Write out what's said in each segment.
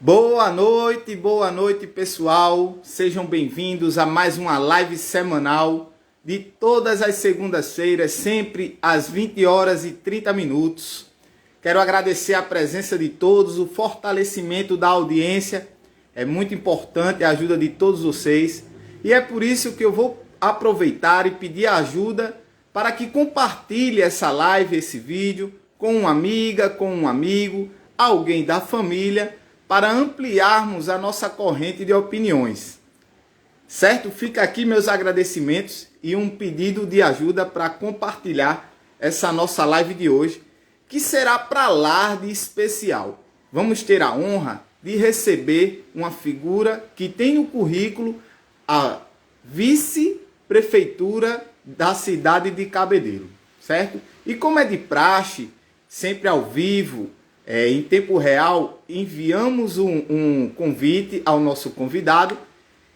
Boa noite, pessoal. Sejam bem-vindos a mais uma live semanal de todas as segundas-feiras, sempre às 20 horas e 30 minutos. Quero agradecer a presença de todos, o fortalecimento da audiência. É muito importante a ajuda de todos vocês. E é por isso que eu vou aproveitar e pedir ajuda para que compartilhe essa live, esse vídeo, com uma amiga, com um amigo, alguém da família, para ampliarmos a nossa corrente de opiniões. Certo? Fica aqui meus agradecimentos e um pedido de ajuda para compartilhar essa nossa live de hoje, que será para lá de especial. Vamos ter a honra de receber uma figura que tem no currículo a vice-prefeitura da cidade de Cabedelo, certo? E como é de praxe, sempre ao vivo, em tempo real, enviamos um convite ao nosso convidado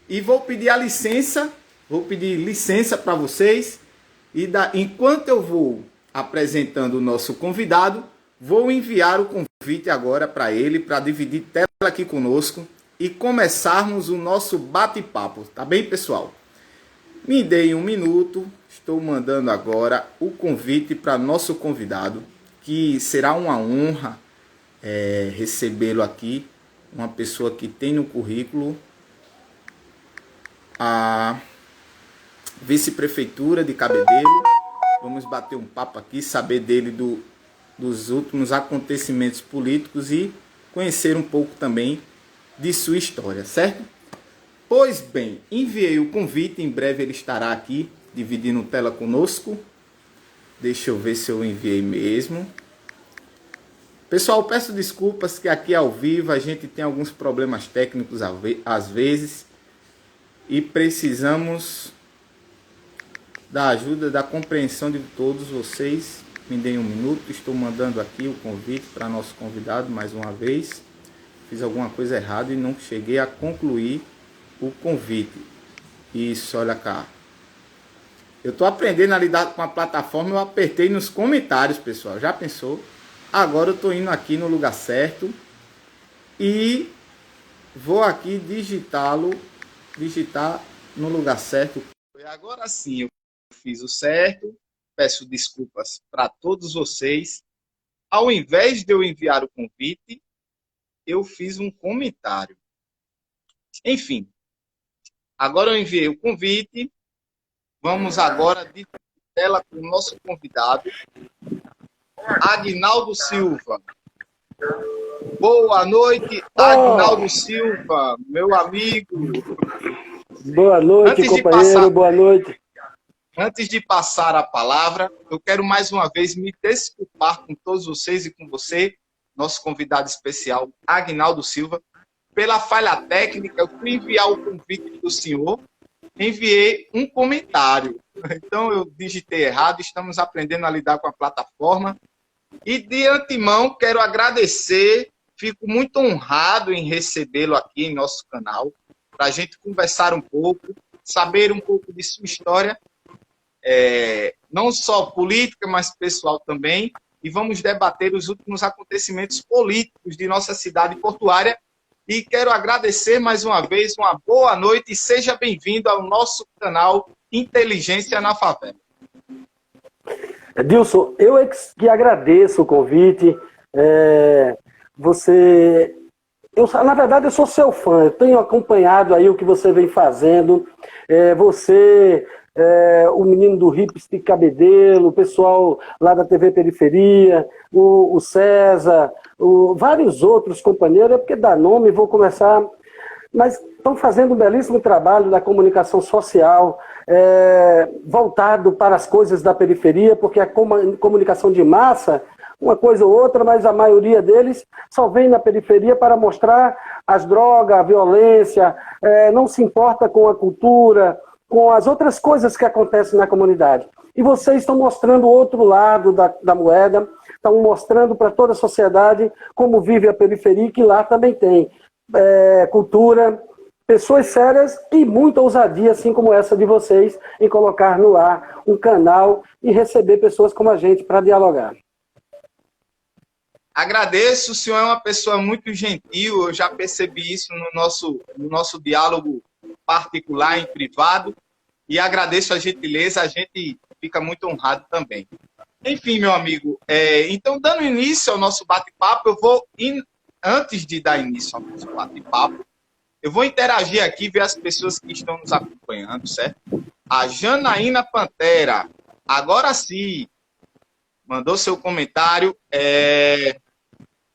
e vou pedir licença para vocês e enquanto eu vou apresentando o nosso convidado, vou enviar o convite agora para ele, para dividir tela aqui conosco e começarmos o nosso bate-papo, tá bem, pessoal? Me deem um minuto, estou mandando agora o convite para nosso convidado, que será uma honra recebê-lo aqui, uma pessoa que tem no currículo a vice-prefeitura de Cabedelo. Vamos bater um papo aqui, saber dele dos últimos acontecimentos políticos e conhecer um pouco também de sua história, certo? Pois bem, enviei o convite, em breve ele estará aqui, dividindo tela conosco. Deixa eu ver se eu enviei mesmo. Pessoal, peço desculpas que aqui ao vivo a gente tem alguns problemas técnicos às vezes e precisamos da ajuda, da compreensão de todos vocês. Me deem um minuto, estou mandando aqui o convite para nosso convidado mais uma vez. Fiz alguma coisa errada e não cheguei a concluir o convite. Isso, olha cá. Eu estou aprendendo a lidar com a plataforma, eu apertei nos comentários, pessoal. Já pensou? Agora eu estou indo aqui no lugar certo e vou aqui digitar no lugar certo. Agora sim eu fiz o certo, peço desculpas para todos vocês. Ao invés de eu enviar o convite, eu fiz um comentário. Enfim, agora eu enviei o convite, vamos agora de tela com o nosso convidado, Aguinaldo Silva. Boa noite, Aguinaldo Silva, meu amigo. Boa noite, companheiro, boa noite. Antes de passar a palavra, eu quero mais uma vez me desculpar com todos vocês e com você, nosso convidado especial, Aguinaldo Silva, pela falha técnica. Eu fui enviar o convite do senhor, enviei um comentário. Então eu digitei errado, estamos aprendendo a lidar com a plataforma. E de antemão quero agradecer, fico muito honrado em recebê-lo aqui em nosso canal, para a gente conversar um pouco, saber um pouco de sua história, não só política, mas pessoal também, e vamos debater os últimos acontecimentos políticos de nossa cidade portuária. E quero agradecer mais uma vez, uma boa noite e seja bem-vindo ao nosso canal Inteligência na Favela. Dilson, eu é que agradeço o convite. Na verdade, eu sou seu fã, eu tenho acompanhado aí o que você vem fazendo. O menino do Rips de Cabedelo, o pessoal lá da TV Periferia, o César, vários outros companheiros, porque dá nome, vou começar. Mas estão fazendo um belíssimo trabalho da comunicação social, voltado para as coisas da periferia, porque a comunicação de massa, uma coisa ou outra, mas a maioria deles só vem na periferia para mostrar as drogas, a violência, não se importa com a cultura, com as outras coisas que acontecem na comunidade. E vocês estão mostrando o outro lado da moeda, estão mostrando para toda a sociedade como vive a periferia, que lá também tem cultura, pessoas sérias e muita ousadia, assim como essa de vocês, em colocar no ar um canal e receber pessoas como a gente para dialogar. Agradeço, o senhor é uma pessoa muito gentil, eu já percebi isso no nosso diálogo particular, em privado, e agradeço a gentileza, a gente fica muito honrado também. Enfim, meu amigo, então, dando início ao nosso bate-papo, antes de dar início ao nosso bate-papo, eu vou interagir aqui, ver as pessoas que estão nos acompanhando, certo? A Janaína Pantera, agora sim, mandou seu comentário.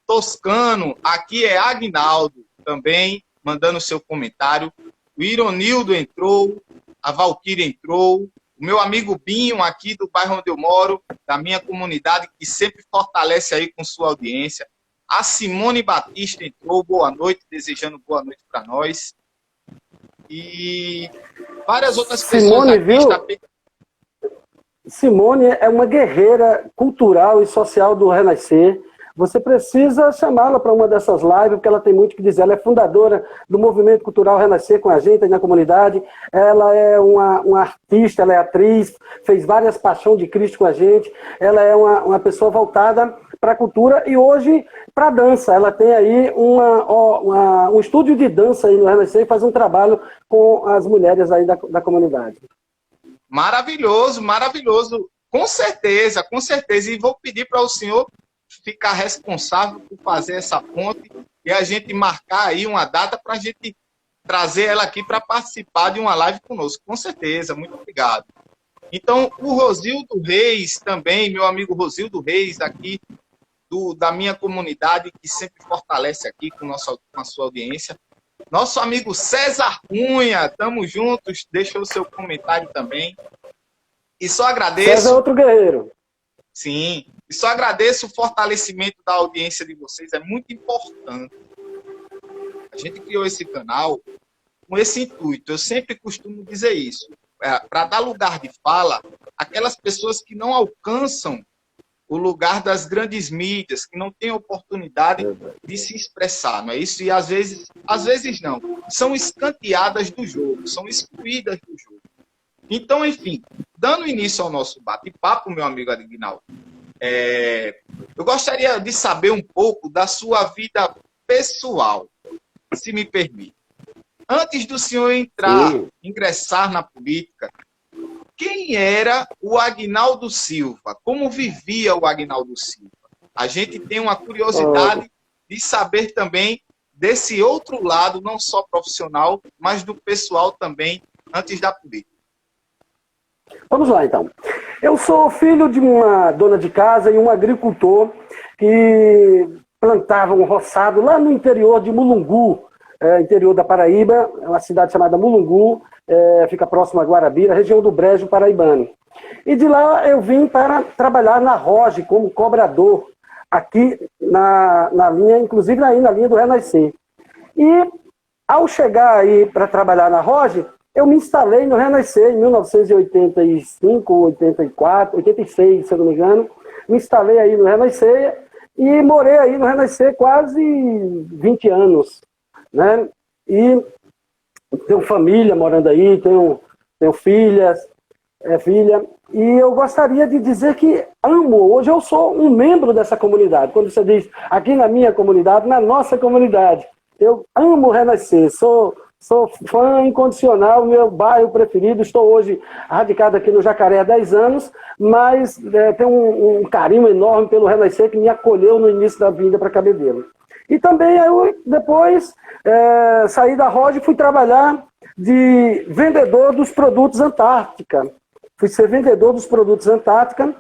Toscano, aqui é Agnaldo, também mandando seu comentário. O Ironildo entrou, a Valquíria entrou, o meu amigo Binho, aqui do bairro onde eu moro, da minha comunidade, que sempre fortalece aí com sua audiência. A Simone Batista entrou, boa noite, desejando boa noite para nós. E várias outras pessoas aqui. Viu? Simone é uma guerreira cultural e social do Renascer. Você precisa chamá-la para uma dessas lives, porque ela tem muito o que dizer. Ela é fundadora do Movimento Cultural Renascer com a gente aí na comunidade. Ela é uma artista, ela é atriz, fez várias Paixão de Cristo com a gente. Ela é uma pessoa voltada para a cultura e hoje para a dança. Ela tem aí um estúdio de dança aí no Renascer e faz um trabalho com as mulheres aí da comunidade. Maravilhoso, maravilhoso. Com certeza, com certeza. E vou pedir para o senhor ficar responsável por fazer essa ponte e a gente marcar aí uma data para a gente trazer ela aqui para participar de uma live conosco. Com certeza, muito obrigado. Então, o Rosildo Reis também, meu amigo Rosildo Reis, aqui da minha comunidade, que sempre fortalece aqui com a sua audiência. Nosso amigo César Cunha, estamos juntos, deixa o seu comentário também. E só agradeço... César é outro guerreiro. Sim, e só agradeço o fortalecimento da audiência de vocês, é muito importante. A gente criou esse canal com esse intuito, eu sempre costumo dizer isso, para dar lugar de fala àquelas pessoas que não alcançam o lugar das grandes mídias, que não têm oportunidade de se expressar, não é isso? E às vezes não, são escanteadas do jogo, são excluídas do jogo. Então, enfim, dando início ao nosso bate-papo, meu amigo Agnaldo, eu gostaria de saber um pouco da sua vida pessoal, se me permite. Antes do senhor ingressar na política, quem era o Agnaldo Silva? Como vivia o Agnaldo Silva? A gente tem uma curiosidade de saber também desse outro lado, não só profissional, mas do pessoal também, antes da política. Vamos lá, então. Eu sou filho de uma dona de casa e um agricultor que plantava um roçado lá no interior de Mulungu, interior da Paraíba, uma cidade chamada Mulungu, fica próximo a Guarabira, região do Brejo Paraibano. E de lá eu vim para trabalhar na ROGE como cobrador, aqui na linha, inclusive na linha do Renascer. E ao chegar aí para trabalhar na ROGE, eu me instalei no Renascer em 1985, 84, 86, se eu não me engano. Me instalei aí no Renascer e morei aí no Renascer quase 20 anos. Né? E tenho família morando aí, tenho filha. E eu gostaria de dizer que hoje eu sou um membro dessa comunidade. Quando você diz aqui na minha comunidade, na nossa comunidade, eu amo o Renascer, sou fã incondicional, meu bairro preferido. Estou hoje radicado aqui no Jacaré há 10 anos, mas tenho um carinho enorme pelo Renascer que me acolheu no início da vinda para Cabedelo. E também eu depois saí da ROGE e fui trabalhar de vendedor dos produtos Antártica. Fui ser vendedor dos produtos Antártica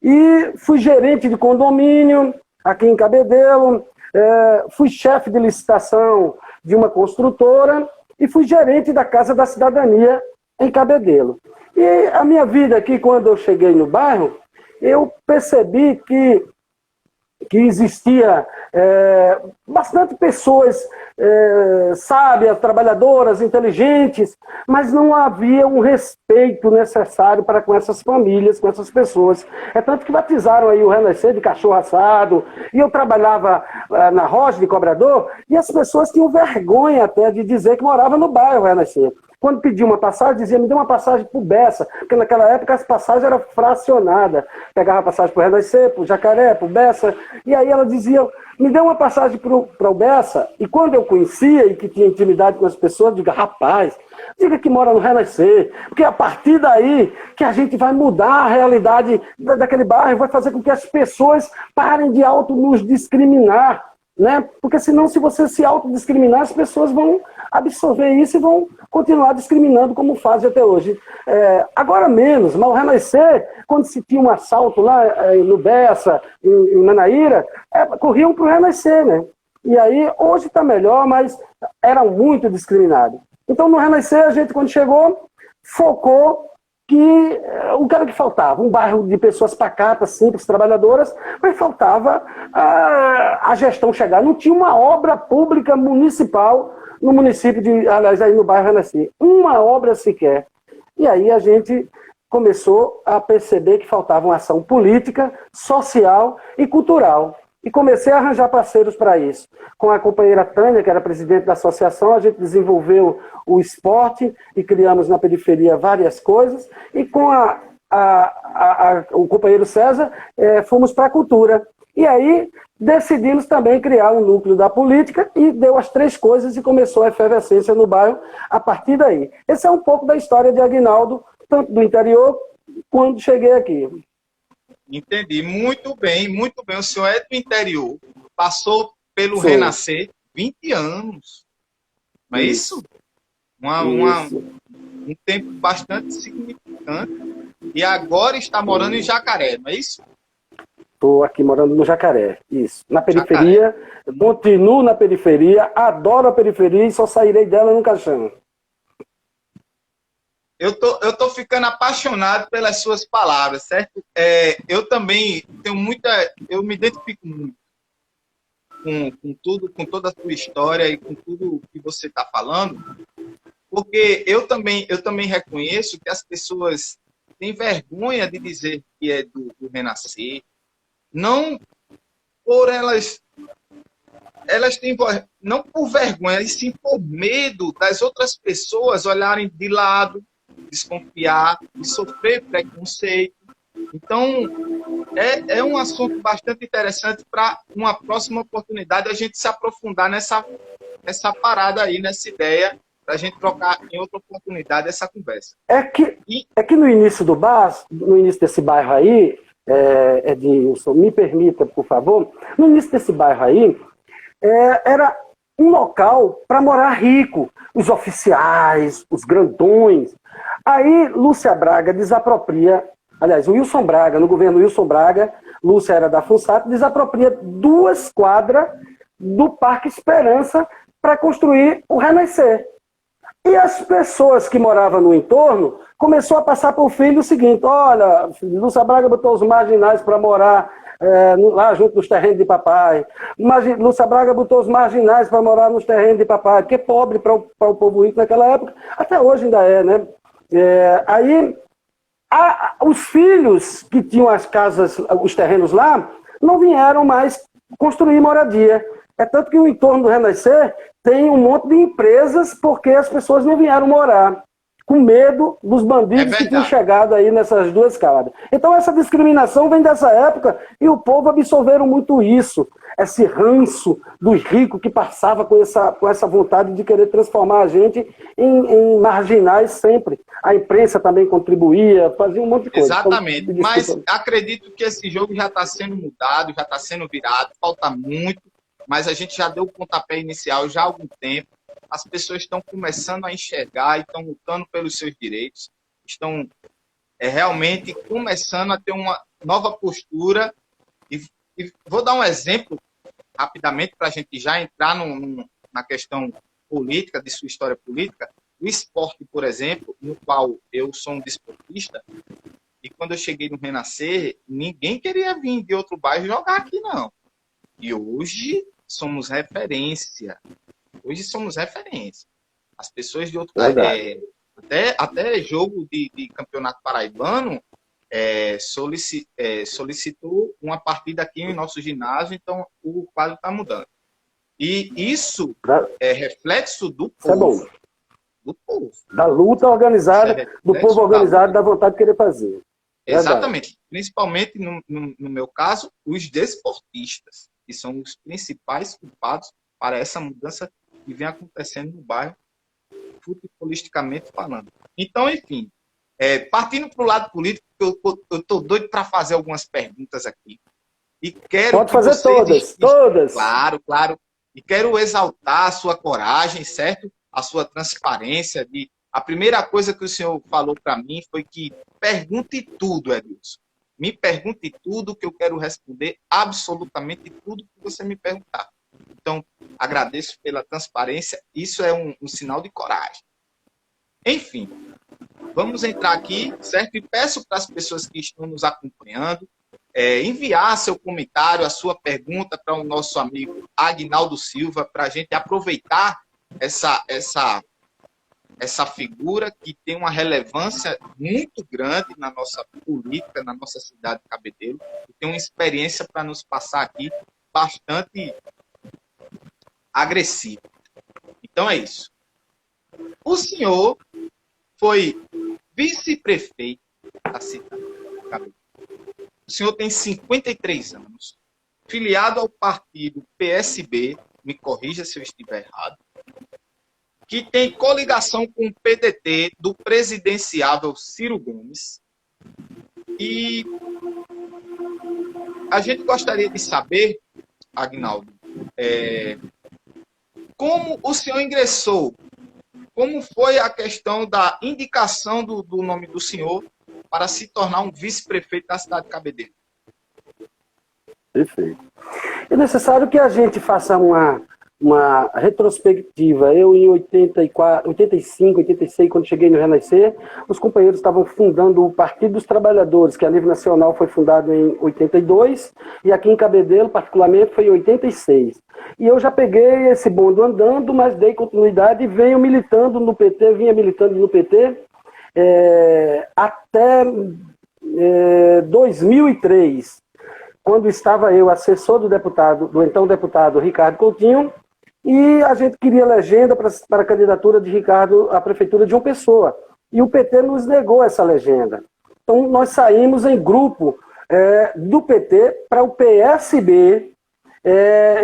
e fui gerente de condomínio aqui em Cabedelo, fui chefe de licitação de uma construtora e fui gerente da Casa da Cidadania em Cabedelo. E a minha vida aqui, quando eu cheguei no bairro, eu percebi que existia bastante pessoas sábias, trabalhadoras, inteligentes, mas não havia um respeito necessário para com essas famílias, com essas pessoas. É tanto que batizaram aí o Renascer de cachorro assado, e eu trabalhava na ROGE de cobrador, e as pessoas tinham vergonha até de dizer que morava no bairro Renascer. quando pedia uma passagem, dizia, me dê uma passagem para o Bessa, porque naquela época as passagens eram fracionadas. Pegava a passagem para o Renascer, para o Jacaré, para o Bessa, e aí ela dizia, me dê uma passagem para o Bessa. E quando eu conhecia e que tinha intimidade com as pessoas, diga, rapaz, diga que mora no Renascer, porque a partir daí que a gente vai mudar a realidade daquele bairro, vai fazer com que as pessoas parem de auto nos discriminar, né? Porque senão, se você se autodiscriminar, as pessoas vão absorver isso e vão continuar discriminando como fazem até hoje. Agora menos, mas o Renascer, quando se tinha um assalto lá no Bessa, em Manaíra, corriam para o Renascer, né? E aí, hoje está melhor, mas era muito discriminado. Então, no Renascer, a gente, quando chegou, focou que o que era que faltava? Um bairro de pessoas pacatas, simples, trabalhadoras, mas faltava a gestão chegar. Não tinha uma obra pública municipal no município aliás, aí no bairro Renascer. Uma obra sequer. E aí a gente começou a perceber que faltava uma ação política, social e cultural. E comecei a arranjar parceiros para isso. Com a companheira Tânia, que era presidente da associação, a gente desenvolveu o esporte e criamos na periferia várias coisas. E com o companheiro César, fomos para a cultura. E aí decidimos também criar um núcleo da política e deu as 3 coisas e começou a efervescência no bairro a partir daí. Esse é um pouco da história de Aguinaldo, tanto do interior, quando cheguei aqui. Entendi. Muito bem, muito bem. O senhor é do interior, passou pelo Renascer 20 anos. Não é isso? Um tempo bastante significante. E agora está morando em Jacaré, não é isso? Estou aqui morando no Jacaré, isso. Na periferia, Jacaré. Continuo na periferia, adoro a periferia e só sairei dela no caixão. Eu tô ficando apaixonado pelas suas palavras, certo? Eu também tenho eu me identifico muito com toda a sua história e com tudo que você está falando, porque eu também reconheço que as pessoas têm vergonha de dizer que é do Renascer, não por elas têm, não por vergonha, e sim por medo das outras pessoas olharem de lado, desconfiar e sofrer preconceito. Então, é um assunto bastante interessante para uma próxima oportunidade a gente se aprofundar nessa parada aí, nessa ideia, para a gente trocar em outra oportunidade essa conversa. É que no início no início desse bairro aí, Edilson, me permita, por favor, no início desse bairro aí, era um local para morar rico, os oficiais, os grandões. Aí Lúcia Braga desapropria, aliás, o Wilson Braga, no governo Wilson Braga, Lúcia era da FUNSAT, desapropria 2 quadras do Parque Esperança para construir o Renascer. E as pessoas que moravam no entorno começou a passar para o filho o seguinte, olha, Lúcia Braga botou os marginais para morar lá junto nos terrenos de papai. Lúcia Braga botou os marginais para morar nos terrenos de papai, porque pobre para o povo rico naquela época, até hoje ainda né? Aí, os filhos que tinham as casas, os terrenos lá, não vieram mais construir moradia. É tanto que o entorno do Renascer tem um monte de empresas porque as pessoas não vieram morar, com medo dos bandidos que tinham chegado aí nessas 2 casas. Então essa discriminação vem dessa época e o povo absorveram muito isso, esse ranço dos ricos que passava com essa vontade de querer transformar a gente em marginais sempre. A imprensa também contribuía, fazia um monte de coisa. Exatamente, então, mas acredito que esse jogo já está sendo mudado, já está sendo virado, falta muito, mas a gente já deu o pontapé inicial já há algum tempo. As pessoas estão começando a enxergar e estão lutando pelos seus direitos, estão realmente começando a ter uma nova postura. E vou dar um exemplo rapidamente para a gente já entrar na questão política, de sua história política. O esporte, por exemplo, no qual eu sou um desportista, e quando eu cheguei no Renascer, ninguém queria vir de outro bairro jogar aqui, não. E hoje somos referência. Hoje somos referência. As pessoas de outro país, até jogo de campeonato paraibano, solicitou uma partida aqui em nosso ginásio, então o quadro está mudando. E isso é reflexo do povo. do povo. Da luta organizada, do povo organizado, da vontade de querer fazer. Exatamente. Principalmente, no meu caso, os desportistas, que são os principais culpados para essa mudança que vem acontecendo no bairro, futebolisticamente falando. Então, enfim, partindo para o lado político, eu estou doido para fazer algumas perguntas aqui. E quero Pode fazer todas. Claro, claro. E quero exaltar a sua coragem, certo? A sua transparência. A primeira coisa que o senhor falou para mim foi que pergunte tudo, Edilson. Me pergunte tudo que eu quero responder, absolutamente tudo que você me perguntar. Então, agradeço pela transparência. Isso é um sinal de coragem. Enfim, vamos entrar aqui, certo? E peço para as pessoas que estão nos acompanhando enviar seu comentário, a sua pergunta para o nosso amigo Aguinaldo Silva, para a gente aproveitar essa figura que tem uma relevância muito grande na nossa política, na nossa cidade de Cabedelo, e tem uma experiência para nos passar aqui bastante agressiva. Então é isso. O senhor foi vice-prefeito da cidade de Cabedelo. O senhor tem 53 anos, filiado ao partido PSB, me corrija se eu estiver errado, que tem coligação com o PDT do presidenciável Ciro Gomes. E a gente gostaria de saber, Aguinaldo, como o senhor ingressou, como foi a questão da indicação do nome do senhor para se tornar um vice-prefeito da cidade de Cabedelo. Perfeito. É necessário que a gente faça uma retrospectiva. Eu, em 84, 85, 86, quando cheguei no Renascer, os companheiros estavam fundando o Partido dos Trabalhadores, que a nível nacional foi fundado em 82, e aqui em Cabedelo, particularmente, foi em 86. E eu já peguei esse bonde andando, mas dei continuidade e vinha militando no PT, até 2003, quando estava eu assessor do então deputado Ricardo Coutinho, e a gente queria legenda para a candidatura de Ricardo à prefeitura de João Pessoa. E o PT nos negou essa legenda. Então nós saímos em grupo do PT para o PSB,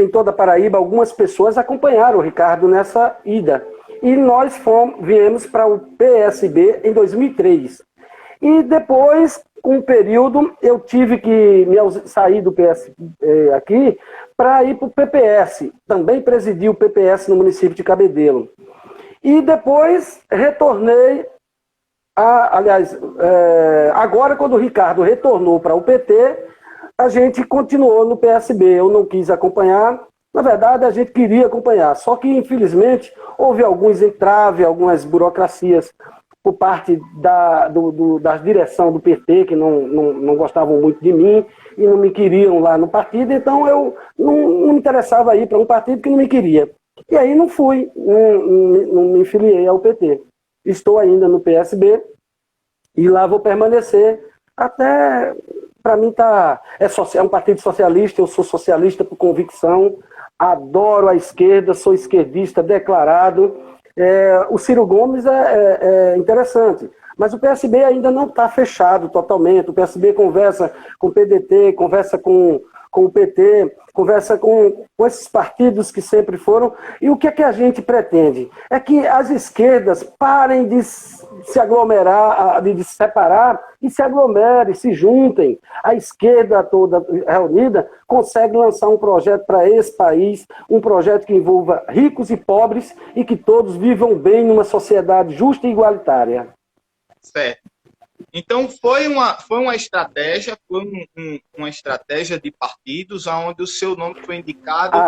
em toda a Paraíba. Algumas pessoas acompanharam o Ricardo nessa ida. E nós viemos para o PSB em 2003. E depois, um período, eu tive que sair do PSB aqui para ir para o PPS. Também presidi o PPS no município de Cabedelo. E depois retornei, agora quando o Ricardo retornou para o PT, a gente continuou no PSB. Eu não quis acompanhar. Na verdade, a gente queria acompanhar, só que, infelizmente, houve alguns entraves, algumas burocracias por parte da direção do PT, que não gostavam muito de mim e não me queriam lá no partido, então eu não me interessava ir para um partido que não me queria. E aí não fui, não me filiei ao PT. Estou ainda no PSB e lá vou permanecer até, para mim, é um partido socialista, eu sou socialista por convicção. Adoro a esquerda, sou esquerdista declarado. O Ciro Gomes é interessante, mas o PSB ainda não está fechado totalmente. O PSB conversa com o PDT, conversa com o PT, conversa com esses partidos que sempre foram. E o que é que a gente pretende? É que as esquerdas parem de se aglomerar, de se separar, e se aglomerem, se juntem. A esquerda toda reunida consegue lançar um projeto para esse país, um projeto que envolva ricos e pobres e que todos vivam bem numa sociedade justa e igualitária. Certo. Então, foi uma estratégia, uma estratégia de partidos onde o seu nome foi indicado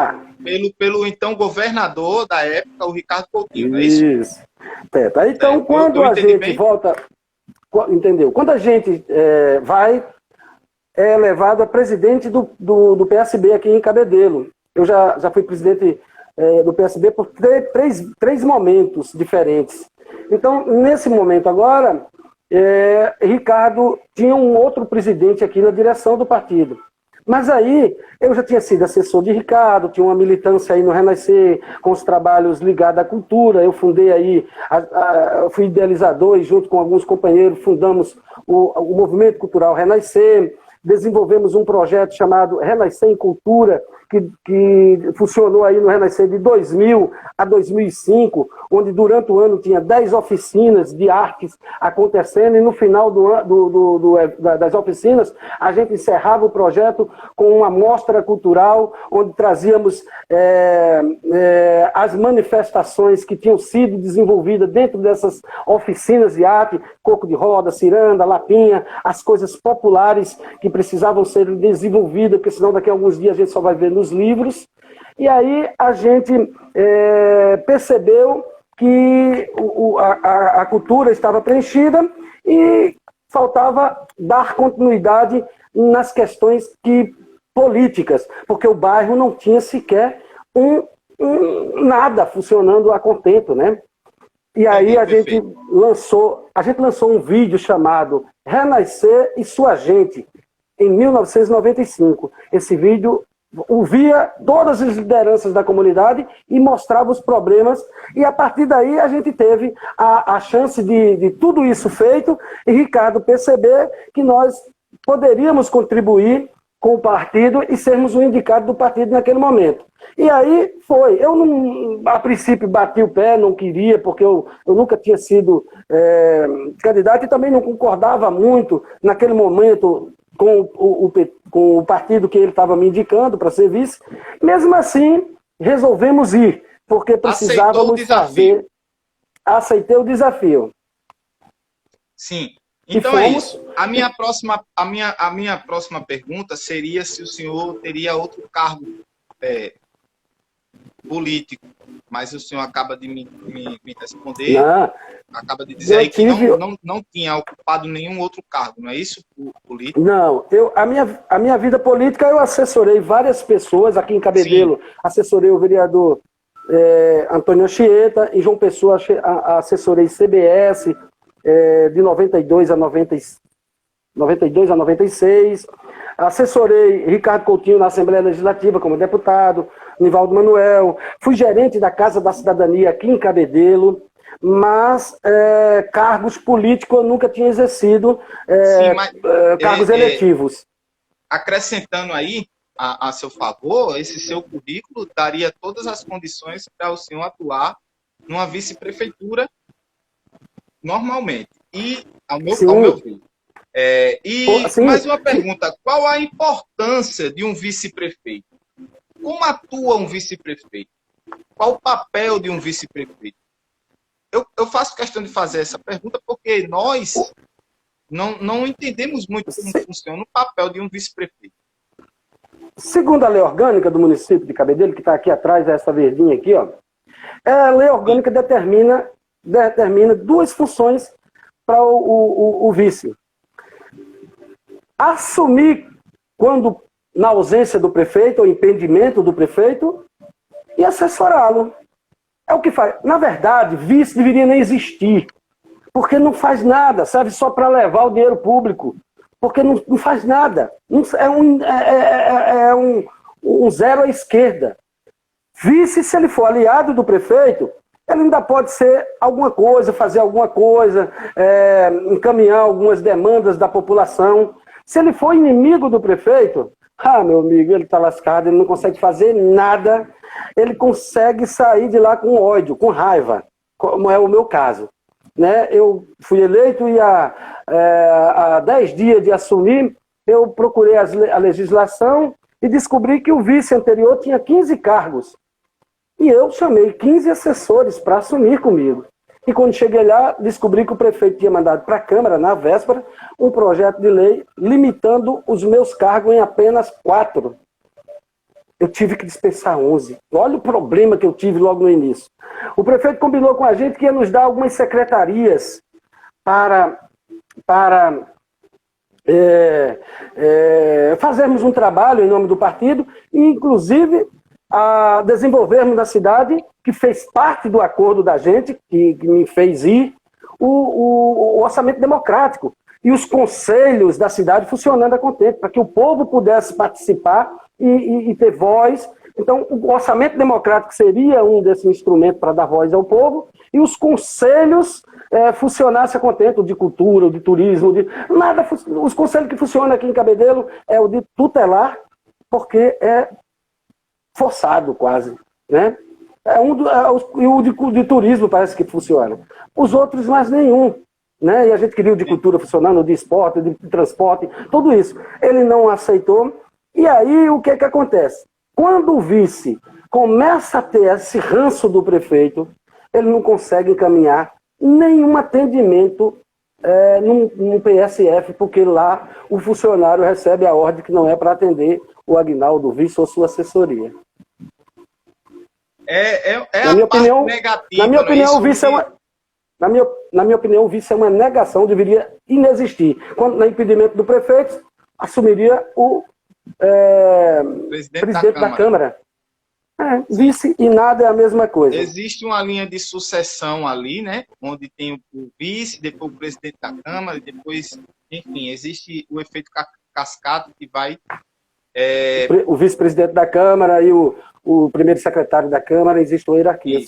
pelo então governador da época, o Ricardo Coutinho, não é isso? Isso. Então, quando a gente volta... Entendeu? Quando a gente é levado a presidente do PSB aqui em Cabedelo. Eu já fui presidente do PSB por três momentos diferentes. Então, nesse momento agora... Ricardo tinha um outro presidente aqui na direção do partido. Mas aí eu já tinha sido assessor de Ricardo, tinha uma militância aí no Renascer, com os trabalhos ligados à cultura. Eu fundei aí, fui idealizador e junto com alguns companheiros fundamos o Movimento Cultural Renascer. Desenvolvemos um projeto chamado Renascer em Cultura, que funcionou aí no Renascer de 2000 a 2005, onde durante o ano tinha 10 oficinas de artes acontecendo, e no final das oficinas a gente encerrava o projeto com uma mostra cultural, onde trazíamos as manifestações que tinham sido desenvolvidas dentro dessas oficinas de arte, coco de roda, ciranda, lapinha, as coisas populares que precisavam ser desenvolvidas, porque senão daqui a alguns dias a gente só vai ver nos livros. E aí a gente percebeu que a cultura estava preenchida e faltava dar continuidade nas questões políticas, porque o bairro não tinha sequer nada funcionando a contento, né? E aí a gente lançou um vídeo chamado Renascer e Sua Gente, em 1995. Esse vídeo ouvia todas as lideranças da comunidade e mostrava os problemas, e a partir daí a gente teve a chance de tudo isso feito, e Ricardo perceber que nós poderíamos contribuir com o partido e sermos o indicado do partido naquele momento. E aí foi. Eu, não, a princípio, bati o pé, não queria, porque eu nunca tinha sido candidato e também não concordava muito naquele momento com o partido que ele estava me indicando para ser vice. Mesmo assim, resolvemos ir, porque precisávamos fazer. Aceitei o desafio. Sim. Então é isso. A minha próxima pergunta seria se o senhor teria outro cargo político, mas o senhor acaba de me responder, acaba de dizer aí que não tinha ocupado nenhum outro cargo, não é isso, político? Não, a minha vida política, eu assessorei várias pessoas aqui em Cabedelo. Sim. Assessorei o vereador Antônio Anchieta, em João Pessoa assessorei CBS, de 92 a 96, assessorei Ricardo Coutinho na Assembleia Legislativa como deputado, Nivaldo Manuel, fui gerente da Casa da Cidadania aqui em Cabedelo, mas cargos políticos eu nunca tinha exercido, cargos eletivos. Acrescentando aí a seu favor, esse seu currículo daria todas as condições para o senhor atuar numa vice-prefeitura normalmente. E, ao meu ver. Mais uma pergunta. Qual a importância de um vice-prefeito? Como atua um vice-prefeito? Qual o papel de um vice-prefeito? Eu faço questão de fazer essa pergunta porque nós não entendemos muito como funciona o papel de um vice-prefeito. Segundo a lei orgânica do município de Cabedelo, que está aqui atrás, essa verdinha aqui, ó, a lei orgânica determina duas funções para o vice. Assumir quando, na ausência do prefeito, ou impedimento do prefeito, e assessorá-lo. É o que faz. Na verdade, vice deveria nem existir, porque não faz nada, serve só para levar o dinheiro público, porque não faz nada. É um zero à esquerda. Vice, se ele for aliado do prefeito, ele ainda pode ser alguma coisa, fazer alguma coisa, encaminhar algumas demandas da população. Se ele for inimigo do prefeito, meu amigo, ele está lascado, ele não consegue fazer nada, ele consegue sair de lá com ódio, com raiva, como é o meu caso. Né? Eu fui eleito e há 10 dias de assumir, eu procurei a legislação e descobri que o vice anterior tinha 15 cargos. E eu chamei 15 assessores para assumir comigo. E quando cheguei lá, descobri que o prefeito tinha mandado para a Câmara, na véspera, um projeto de lei limitando os meus cargos em apenas 4. Eu tive que dispensar 11. Olha o problema que eu tive logo no início. O prefeito combinou com a gente que ia nos dar algumas secretarias para fazermos um trabalho em nome do partido e, inclusive, a desenvolvermos na cidade, que fez parte do acordo da gente, que me fez ir, o orçamento democrático. e os conselhos da cidade funcionando a contento, para que o povo pudesse participar e ter voz. Então, o orçamento democrático seria um desses instrumentos para dar voz ao povo, e os conselhos funcionassem a contento, de cultura, de turismo, os conselhos que funcionam aqui em Cabedelo é o de tutelar, porque é forçado quase, né? E o de turismo parece que funciona. Os outros, mais nenhum. Né? E a gente queria o de cultura funcionando, o de esporte, de transporte, tudo isso. Ele não aceitou. E aí, o que acontece? Quando o vice começa a ter esse ranço do prefeito, ele não consegue encaminhar nenhum atendimento no PSF, porque lá o funcionário recebe a ordem que não é para atender o Aguinaldo, o vice ou sua assessoria. Na minha opinião, negativa, na minha opinião, o vice na minha opinião, o vice é uma negação, deveria inexistir. Quando, no impedimento do prefeito, assumiria o presidente da Câmara. Vice e nada é a mesma coisa. Existe uma linha de sucessão ali, né? Onde tem o vice, depois o presidente da Câmara, depois, enfim, existe o efeito cascata que vai... O vice-presidente da Câmara e o primeiro secretário da Câmara, existe uma hierarquia.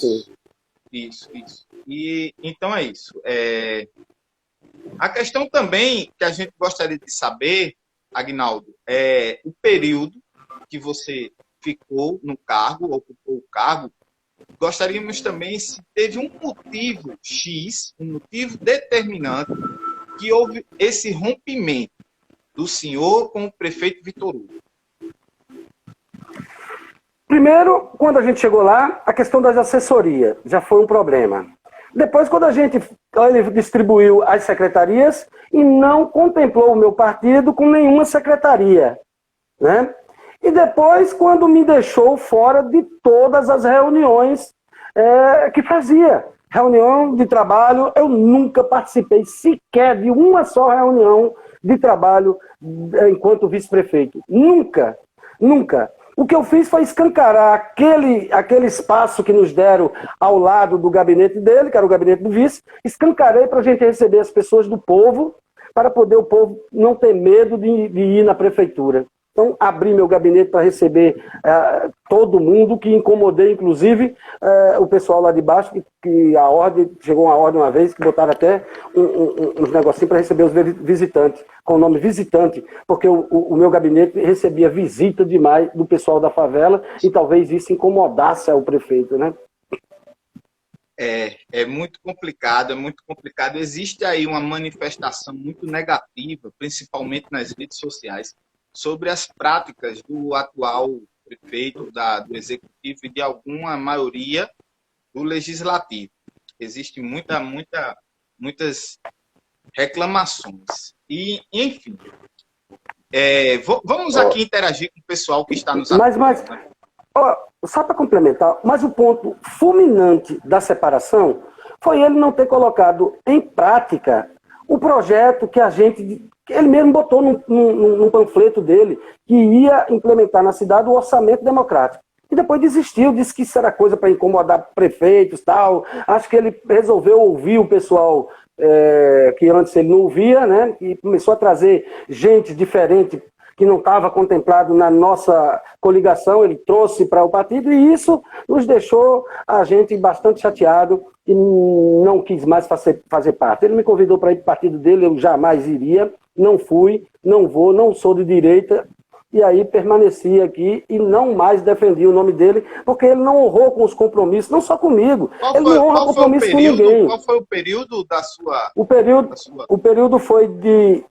Isso. E, então é isso. A questão também que a gente gostaria de saber, Aguinaldo, é o período que você ficou no cargo, ocupou o cargo. Gostaríamos também se teve um motivo X, um motivo determinante, que houve esse rompimento do senhor com o prefeito Vitor Hugo. Primeiro, quando a gente chegou lá, a questão das assessorias já foi um problema. Depois, quando ele distribuiu as secretarias e não contemplou o meu partido com nenhuma secretaria, né? E depois, quando me deixou fora de todas as reuniões que fazia. Reunião de trabalho, eu nunca participei sequer de uma só reunião de trabalho enquanto vice-prefeito. Nunca. O que eu fiz foi escancarar aquele espaço que nos deram ao lado do gabinete dele, que era o gabinete do vice, escancarei para a gente receber as pessoas do povo, para poder o povo não ter medo de ir na prefeitura. Então, abri meu gabinete para receber todo mundo, que incomodei, inclusive, o pessoal lá de baixo, que chegou uma ordem uma vez, que botaram até uns negocinhos para receber os visitantes, com o nome visitante, porque o meu gabinete recebia visita demais do pessoal da favela, e talvez isso incomodasse o prefeito, né? É muito complicado, Existe aí uma manifestação muito negativa, principalmente nas redes sociais, sobre as práticas do atual prefeito, do executivo e de alguma maioria do legislativo. Existem muitas reclamações. E, enfim, vamos aqui interagir com o pessoal que está nos acompanhando. Só para complementar, mas o ponto fulminante da separação foi ele não ter colocado em prática o projeto que ele mesmo botou num panfleto dele, que ia implementar na cidade o orçamento democrático. E depois desistiu, disse que isso era coisa para incomodar prefeitos e tal. Acho que ele resolveu ouvir o pessoal que antes ele não ouvia, né? E começou a trazer gente diferente que não estava contemplado na nossa coligação, ele trouxe para o partido, e isso nos deixou a gente bastante chateado e não quis mais fazer parte. Ele me convidou para ir para o partido dele, eu jamais iria, não fui, não vou, não sou de direita, e aí permaneci aqui e não mais defendi o nome dele, porque ele não honrou com os compromissos, não só comigo, ele não honra compromisso com ninguém. Qual foi o período da sua... O período foi de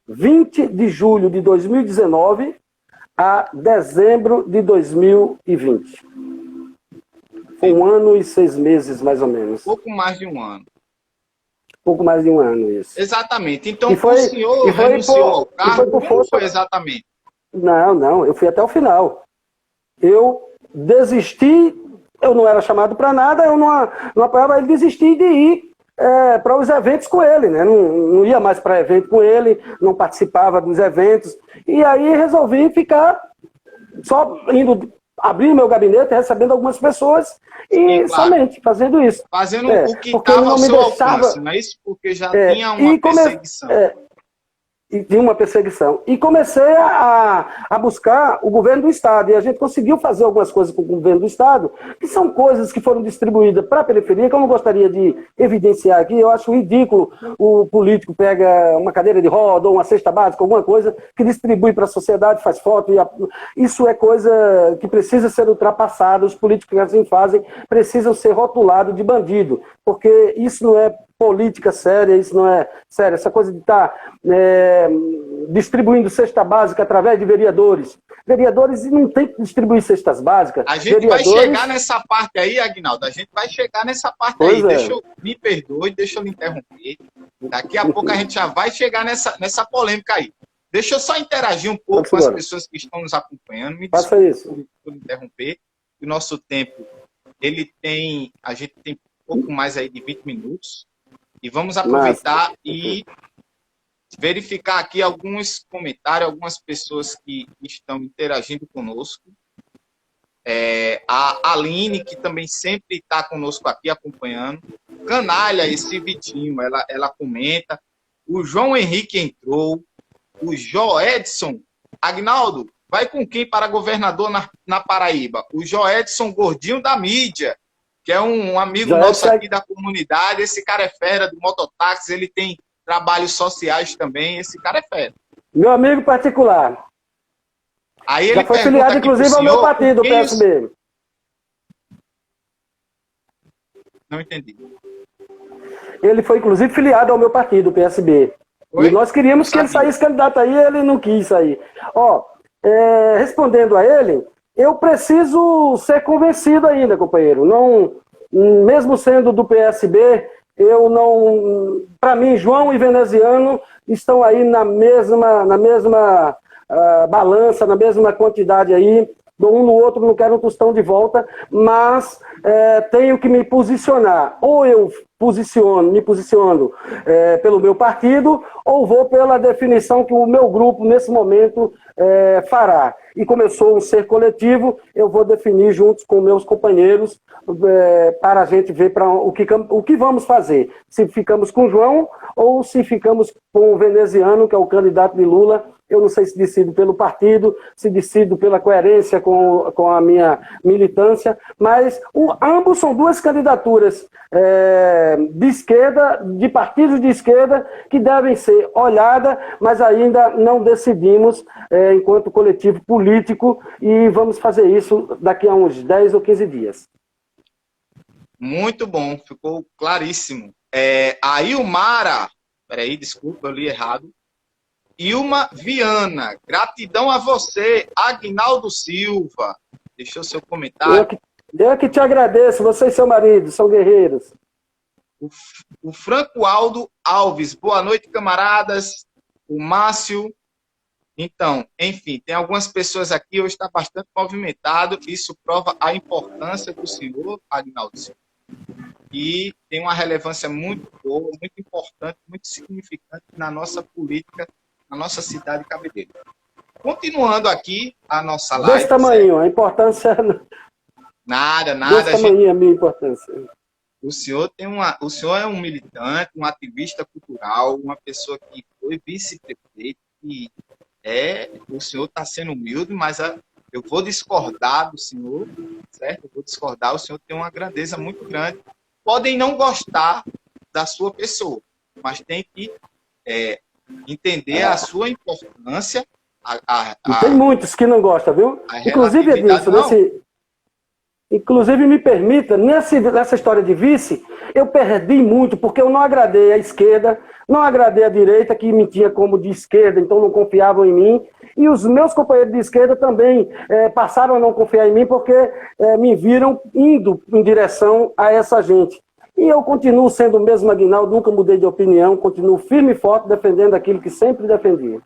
20 de julho de 2019 a dezembro de 2020. Foi 1 ano e 6 meses, mais ou menos. Pouco mais de um ano. Pouco mais de um ano, isso. Exatamente. Então, o senhor renunciou ao cargo? Como foi exatamente? Não, eu fui até o final. Eu desisti, eu não era chamado para nada, eu não apoiava ele, desisti de ir para os eventos com ele, né? Não ia mais para evento com ele, não participava dos eventos, e aí resolvi ficar só abrir o meu gabinete, recebendo algumas pessoas e somente fazendo isso. Fazendo o que estava ao seu alcance, não é isso? Porque já tinha uma perseguição. E tinha uma perseguição. E comecei a buscar o governo do Estado. E a gente conseguiu fazer algumas coisas com o governo do Estado, que são coisas que foram distribuídas para a periferia, que eu não gostaria de evidenciar aqui. Eu acho ridículo o político pega uma cadeira de roda ou uma cesta básica, alguma coisa, que distribui para a sociedade, faz foto. Isso é coisa que precisa ser ultrapassada. Os políticos que assim fazem precisam ser rotulados de bandido, porque isso não é política séria, isso não é sério. Essa coisa de estar distribuindo cesta básica através de vereadores. Vereadores não tem que distribuir cestas básicas. A gente vai chegar nessa parte aí, Aguinaldo. A gente vai chegar nessa parte aí. Me perdoe, deixa eu lhe interromper. Daqui a pouco a gente já vai chegar nessa polêmica aí. Deixa eu só interagir um pouco com as pessoas que estão nos acompanhando. Me desculpe por interromper. O nosso tempo, a gente tem pouco mais aí de 20 minutos. E vamos aproveitar e verificar aqui alguns comentários, algumas pessoas que estão interagindo conosco. A Aline, que também sempre está conosco aqui acompanhando. Canalha, esse Vitinho, ela comenta. O João Henrique entrou. O Joedson. Agnaldo, vai com quem para governador na Paraíba? O Joedson Gordinho da Mídia, que é um amigo nosso aqui da comunidade. Esse cara é fera do mototáxi, ele tem trabalhos sociais também, esse cara é fera. Meu amigo particular. Aí ele já foi filiado, inclusive, ao meu partido, o PSB. Não entendi. Ele foi, inclusive, filiado ao meu partido, o PSB. Oi? E nós queríamos que ele saísse candidato aí, ele não quis sair. Respondendo a ele, eu preciso ser convencido ainda, companheiro. Não, mesmo sendo do PSB, eu não... Para mim, João e Veneziano estão aí na mesma balança, na mesma quantidade aí. Do um no outro, não quero um tostão de volta, mas tenho que me posicionar. Ou eu me posiciono pelo meu partido, ou vou pela definição que o meu grupo, nesse momento, fará. E como eu sou um ser coletivo, eu vou definir juntos com meus companheiros para a gente ver o que vamos fazer. Se ficamos com o João ou se ficamos com o Veneziano, que é o candidato de Lula. Eu não sei se decido pelo partido, se decido pela coerência com a minha militância, mas ambos são duas candidaturas de esquerda, de partidos de esquerda, que devem ser olhadas, mas ainda não decidimos enquanto coletivo político, e vamos fazer isso daqui a uns 10 ou 15 dias. Muito bom, ficou claríssimo. A Ilmara, peraí, desculpa, eu li errado. Ilma Viana, gratidão a você, Agnaldo Silva. Deixou seu comentário. Eu que te agradeço, você e seu marido, são guerreiros. O Franco Aldo Alves, boa noite, camaradas. O Márcio. Então, enfim, tem algumas pessoas aqui, hoje está bastante movimentado, isso prova a importância do senhor, Agnaldo Silva. E tem uma relevância muito boa, muito importante, muito significante na nossa política, na nossa cidade de Cabedelo. Continuando aqui a nossa live. Desse tamanho, a importância... Nada. Desse tamanho a minha importância. O senhor é um militante, um ativista cultural, uma pessoa que foi vice-prefeito, e o senhor está sendo humilde, mas eu vou discordar do senhor, certo? Eu vou discordar, o senhor tem uma grandeza muito grande. Podem não gostar da sua pessoa, mas tem que entender a sua importância. Tem muitos que não gostam, viu? Inclusive, Edilson, inclusive, me permita, nessa história de vice, eu perdi muito, porque eu não agradei a esquerda, não agradei a direita, que me tinha como de esquerda, então não confiavam em mim. E os meus companheiros de esquerda também passaram a não confiar em mim, porque me viram indo em direção a essa gente. E eu continuo sendo o mesmo Aguinaldo, nunca mudei de opinião, continuo firme e forte, defendendo aquilo que sempre defendi.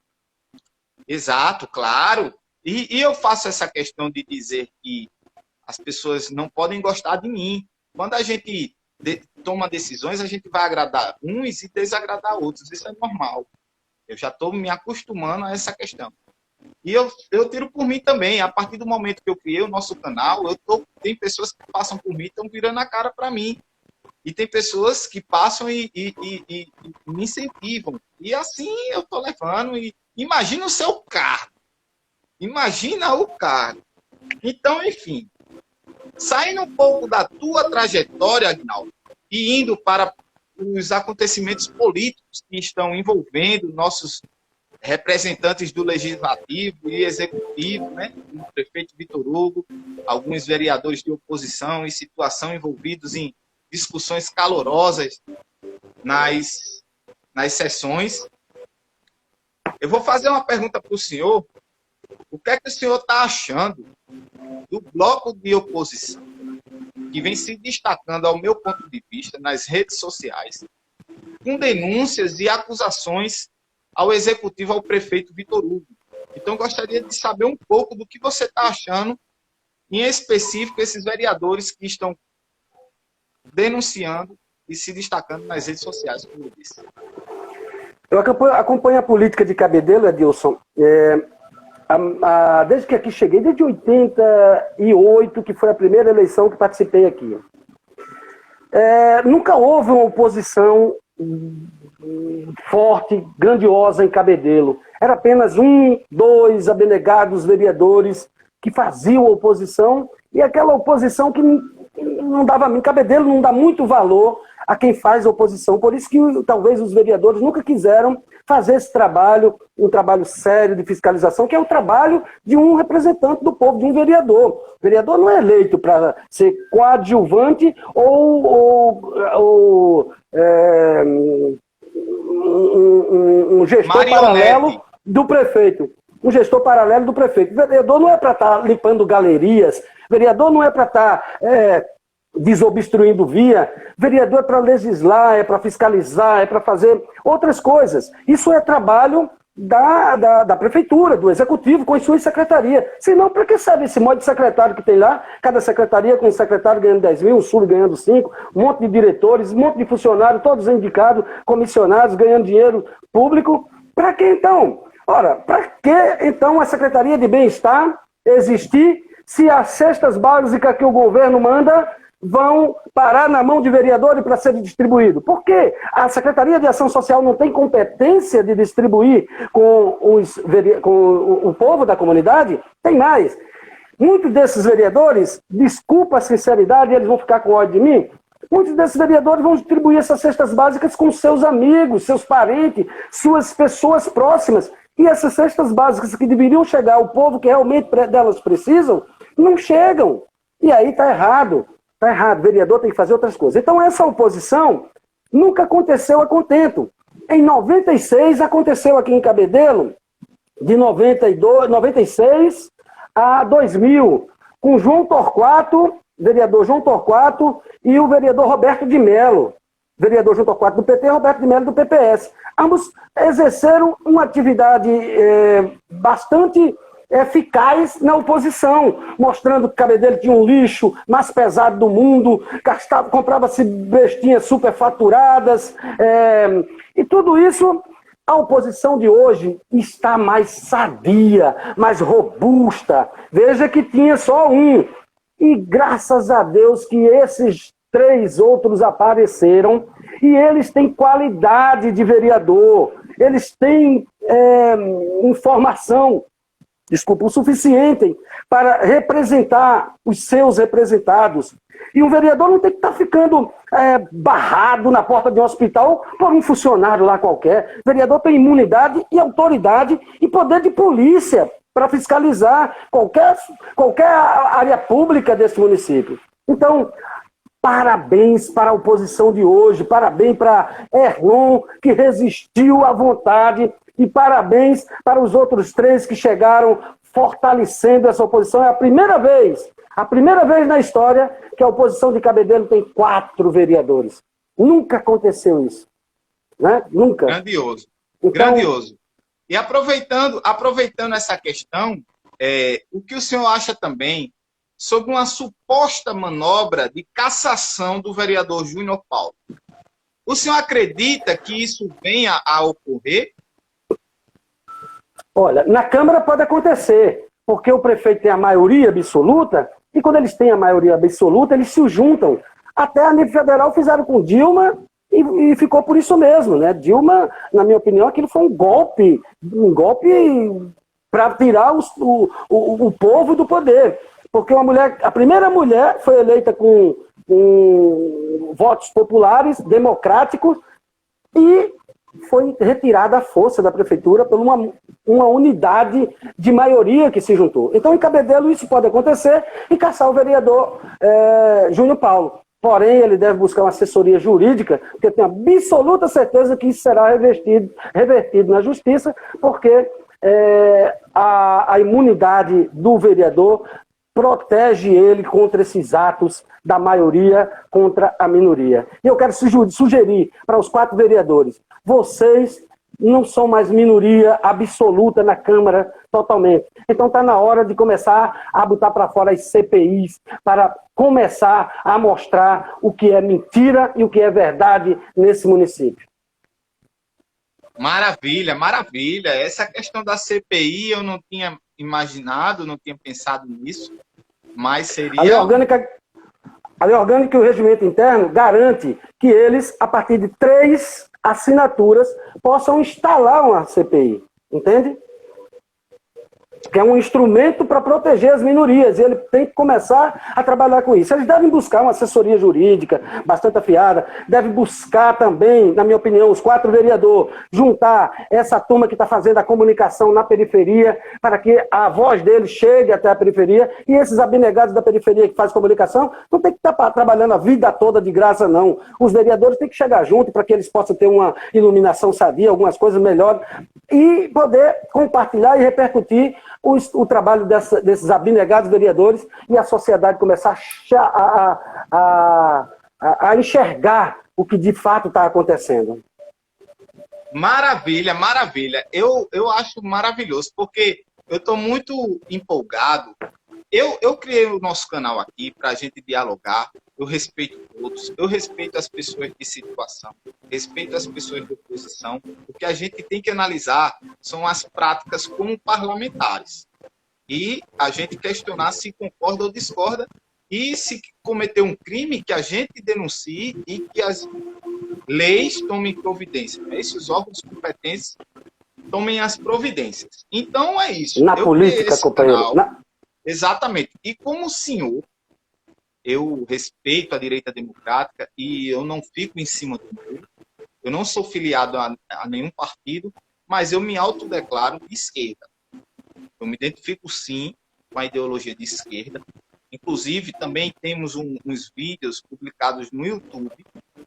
Exato, claro. E eu faço essa questão de dizer que as pessoas não podem gostar de mim. Quando a gente toma decisões, a gente vai agradar uns e desagradar outros. Isso é normal. Eu já estou me acostumando a essa questão. E eu tiro por mim também. A partir do momento que eu criei o nosso canal, tem pessoas que passam por mim e estão virando a cara para mim. E tem pessoas que passam e me incentivam. E assim eu estou levando. E imagina o seu cargo. Imagina o cargo. Então, enfim, saindo um pouco da tua trajetória, Agnaldo, e indo para os acontecimentos políticos que estão envolvendo nossos representantes do Legislativo e Executivo, né? O prefeito Vitor Hugo, alguns vereadores de oposição e situação envolvidos em discussões calorosas nas sessões. Eu vou fazer uma pergunta para o senhor. O que é que o senhor está achando do bloco de oposição que vem se destacando, ao meu ponto de vista, nas redes sociais, com denúncias e acusações ao executivo, ao prefeito Vitor Hugo? Então, gostaria de saber um pouco do que você está achando, em específico, esses vereadores que estão denunciando e se destacando nas redes sociais, como eu disse. Eu acompanho a política de Cabedelo, Edilson, desde que aqui cheguei, desde 88, que foi a primeira eleição que participei aqui. Nunca houve uma oposição forte, grandiosa em Cabedelo. Era apenas 1, 2 abnegados vereadores que faziam oposição, e aquela oposição que não dava... Cabedelo não dá muito valor a quem faz oposição. Por isso que talvez os vereadores nunca quiseram fazer esse trabalho, um trabalho sério de fiscalização, que é o trabalho de um representante do povo, de um vereador. O vereador não é eleito para ser coadjuvante ou um gestor paralelo do prefeito. Um gestor paralelo do prefeito. O vereador não é para estar limpando galerias, o vereador não é para estar desobstruindo via, o vereador é para legislar, é para fiscalizar, é para fazer outras coisas. Isso é trabalho da prefeitura, do executivo, com as suas secretarias. Senão, para que serve esse monte de secretário que tem lá? Cada secretaria com um secretário ganhando 10 mil, um sub ganhando 5, um monte de diretores, um monte de funcionários, todos indicados, comissionados, ganhando dinheiro público. Para que então? Ora, para que então a Secretaria de Bem-Estar existir se as cestas básicas que o governo manda vão parar na mão de vereadores para ser distribuído? Por quê? A Secretaria de Ação Social não tem competência de distribuir com o povo da comunidade? Tem mais. Muitos desses vereadores, desculpa a sinceridade, eles vão ficar com ódio de mim, muitos desses vereadores vão distribuir essas cestas básicas com seus amigos, seus parentes, suas pessoas próximas. E essas cestas básicas que deveriam chegar ao povo que realmente delas precisam, não chegam. E aí está errado. Está errado. O vereador tem que fazer outras coisas. Então essa oposição nunca aconteceu a contento. Em 96 aconteceu aqui em Cabedelo, de 96 a 2000, com João Torquato, vereador João Torquato, e o vereador Roberto de Mello. Vereador João Torquato do PT e Roberto de Mello do PPS. Ambos exerceram uma atividade bastante eficaz na oposição, mostrando que Cabedelo tinha um lixo mais pesado do mundo, comprava-se bestinhas superfaturadas, e tudo isso. A oposição de hoje está mais sadia, mais robusta. Veja que tinha só um. E graças a Deus que esses 3 outros apareceram, e eles têm qualidade de vereador, eles têm informação, o suficiente para representar os seus representados. E um vereador não tem que estar ficando barrado na porta de um hospital por um funcionário lá qualquer. O vereador tem imunidade e autoridade e poder de polícia para fiscalizar qualquer área pública desse município. Então, parabéns para a oposição de hoje, parabéns para Erlon, que resistiu à vontade, e parabéns para os outros 3 que chegaram fortalecendo essa oposição. É a primeira vez na história que a oposição de Cabedelo tem 4 vereadores. Nunca aconteceu isso. Né? Nunca. Grandioso. Então, grandioso. E aproveitando essa questão, o que o senhor acha também sobre uma suposta manobra de cassação do vereador Júnior Paulo? O senhor acredita que isso venha a ocorrer? Olha, na Câmara pode acontecer, porque o prefeito tem a maioria absoluta, e quando eles têm a maioria absoluta, eles se juntam Até a nível federal fizeram com Dilma e ficou por isso mesmo, né? Dilma, na minha opinião, aquilo foi um golpe para tirar o povo do poder. Porque a primeira mulher foi eleita com votos populares, democráticos, e foi retirada a força da prefeitura por uma unidade de maioria que se juntou. Então, em Cabedelo, isso pode acontecer e caçar o vereador Júnior Paulo. Porém, ele deve buscar uma assessoria jurídica, porque eu tenho absoluta certeza que isso será revertido na justiça, porque a imunidade do vereador protege ele contra esses atos da maioria contra a minoria. E eu quero sugerir para os 4 vereadores, vocês não são mais minoria absoluta na Câmara totalmente. Então está na hora de começar a botar para fora as CPIs, para começar a mostrar o que é mentira e o que é verdade nesse município. Maravilha, maravilha. Essa questão da CPI eu não tinha imaginado, não tinha pensado nisso, mas seria... A lei orgânica e o regimento interno garante que eles, a partir de 3 assinaturas, possam instalar uma CPI, entende? Que é um instrumento para proteger as minorias, e ele tem que começar a trabalhar com isso. Eles devem buscar uma assessoria jurídica bastante afiada, devem buscar também, na minha opinião, os 4 vereadores, juntar essa turma que está fazendo a comunicação na periferia, para que a voz deles chegue até a periferia, e esses abnegados da periferia que fazem comunicação, não tem que estar trabalhando a vida toda de graça, não. Os vereadores têm que chegar junto para que eles possam ter uma iluminação sadia, algumas coisas melhores, e poder compartilhar e repercutir o trabalho desses abnegados vereadores e a sociedade começar a enxergar o que de fato está acontecendo. Maravilha, maravilha. Eu acho maravilhoso, porque eu estou muito empolgado. Eu criei o nosso canal aqui para a gente dialogar. Eu respeito todos, eu respeito as pessoas de situação, respeito as pessoas de oposição. O que a gente tem que analisar são as práticas como parlamentares. E a gente questionar se concorda ou discorda, e se cometer um crime, que a gente denuncie e que as leis tomem providência. Esses órgãos competentes tomem as providências. Então é isso. Na política, companheiro. Exatamente. E como senhor, eu respeito a direita democrática e eu não fico em cima do muro. Eu não sou filiado a nenhum partido, mas eu me autodeclaro de esquerda. Eu me identifico, sim, com a ideologia de esquerda. Inclusive, também temos uns vídeos publicados no YouTube,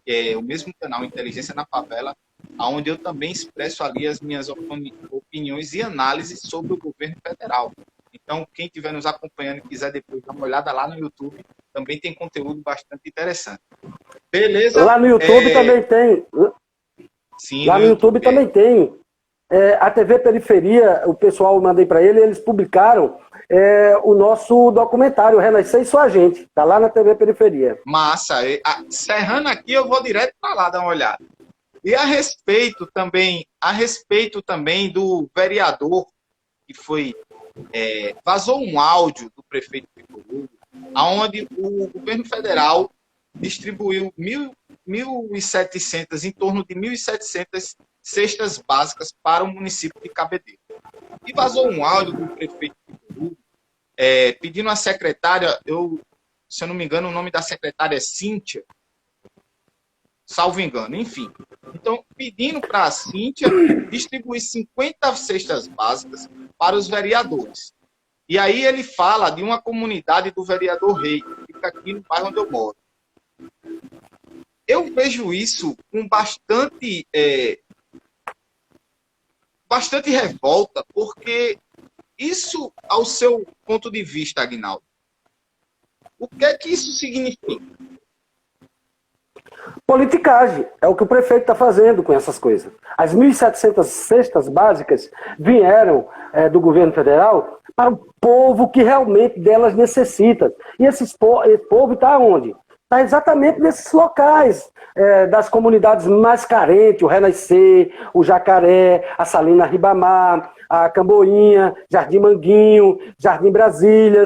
que é o mesmo canal Inteligência na Favela, onde eu também expresso ali as minhas opiniões e análises sobre o governo federal. Então, quem estiver nos acompanhando e quiser depois dar uma olhada lá no YouTube, também tem conteúdo bastante interessante. Beleza? Lá no YouTube também tem. Sim, lá no YouTube também tem. A TV Periferia, o pessoal, mandei para eles publicaram o nosso documentário, Renascer e Sua Gente. Está lá na TV Periferia. Massa. Serrando aqui, eu vou direto para lá dar uma olhada. E a respeito também do vereador que foi... vazou um áudio do prefeito Vitor Hugo, onde o governo federal distribuiu 1.700, em torno de 1.700 cestas básicas para o município de Cabedelo. E vazou um áudio do prefeito Vitor Hugo, pedindo à secretária, se eu não me engano, o nome da secretária é Cíntia, salvo engano, enfim. Então, pedindo para a Cíntia distribuir 50 cestas básicas para os vereadores. E aí ele fala de uma comunidade do vereador Rei, que fica aqui no bairro onde eu moro. Eu vejo isso com bastante revolta, porque isso, ao seu ponto de vista, Aguinaldo, o que é que isso significa? Politicagem, é o que o prefeito está fazendo com essas coisas. As 1.700 cestas básicas vieram do governo federal para o povo que realmente delas necessita. E esse povo está onde? está exatamente nesses locais, das comunidades mais carentes, o Renascer, o Jacaré, a Salina Ribamar, a Camboinha, Jardim Manguinho, Jardim Brasília,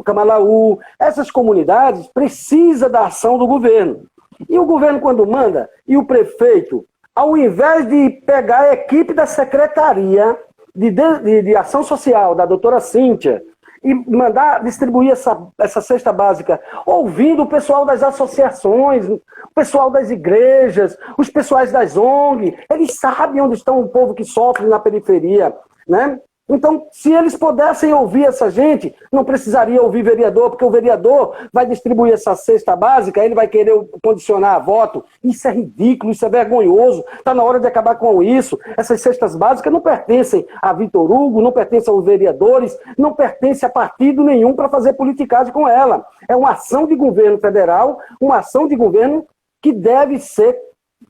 Camalaú, essas comunidades precisam da ação do governo. E o governo, quando manda, e o prefeito, ao invés de pegar a equipe da Secretaria de Ação Social, da doutora Cíntia, e mandar distribuir essa cesta básica, ouvindo o pessoal das associações, o pessoal das igrejas, os pessoais das ONG, eles sabem onde estão o povo que sofre na periferia, né? Então, se eles pudessem ouvir essa gente, não precisaria ouvir vereador, porque o vereador vai distribuir essa cesta básica, ele vai querer condicionar a voto. Isso é ridículo, isso é vergonhoso. Está na hora de acabar com isso. Essas cestas básicas não pertencem a Vitor Hugo, não pertencem aos vereadores, não pertencem a partido nenhum para fazer politicagem com ela. É uma ação de governo federal, uma ação de governo que deve ser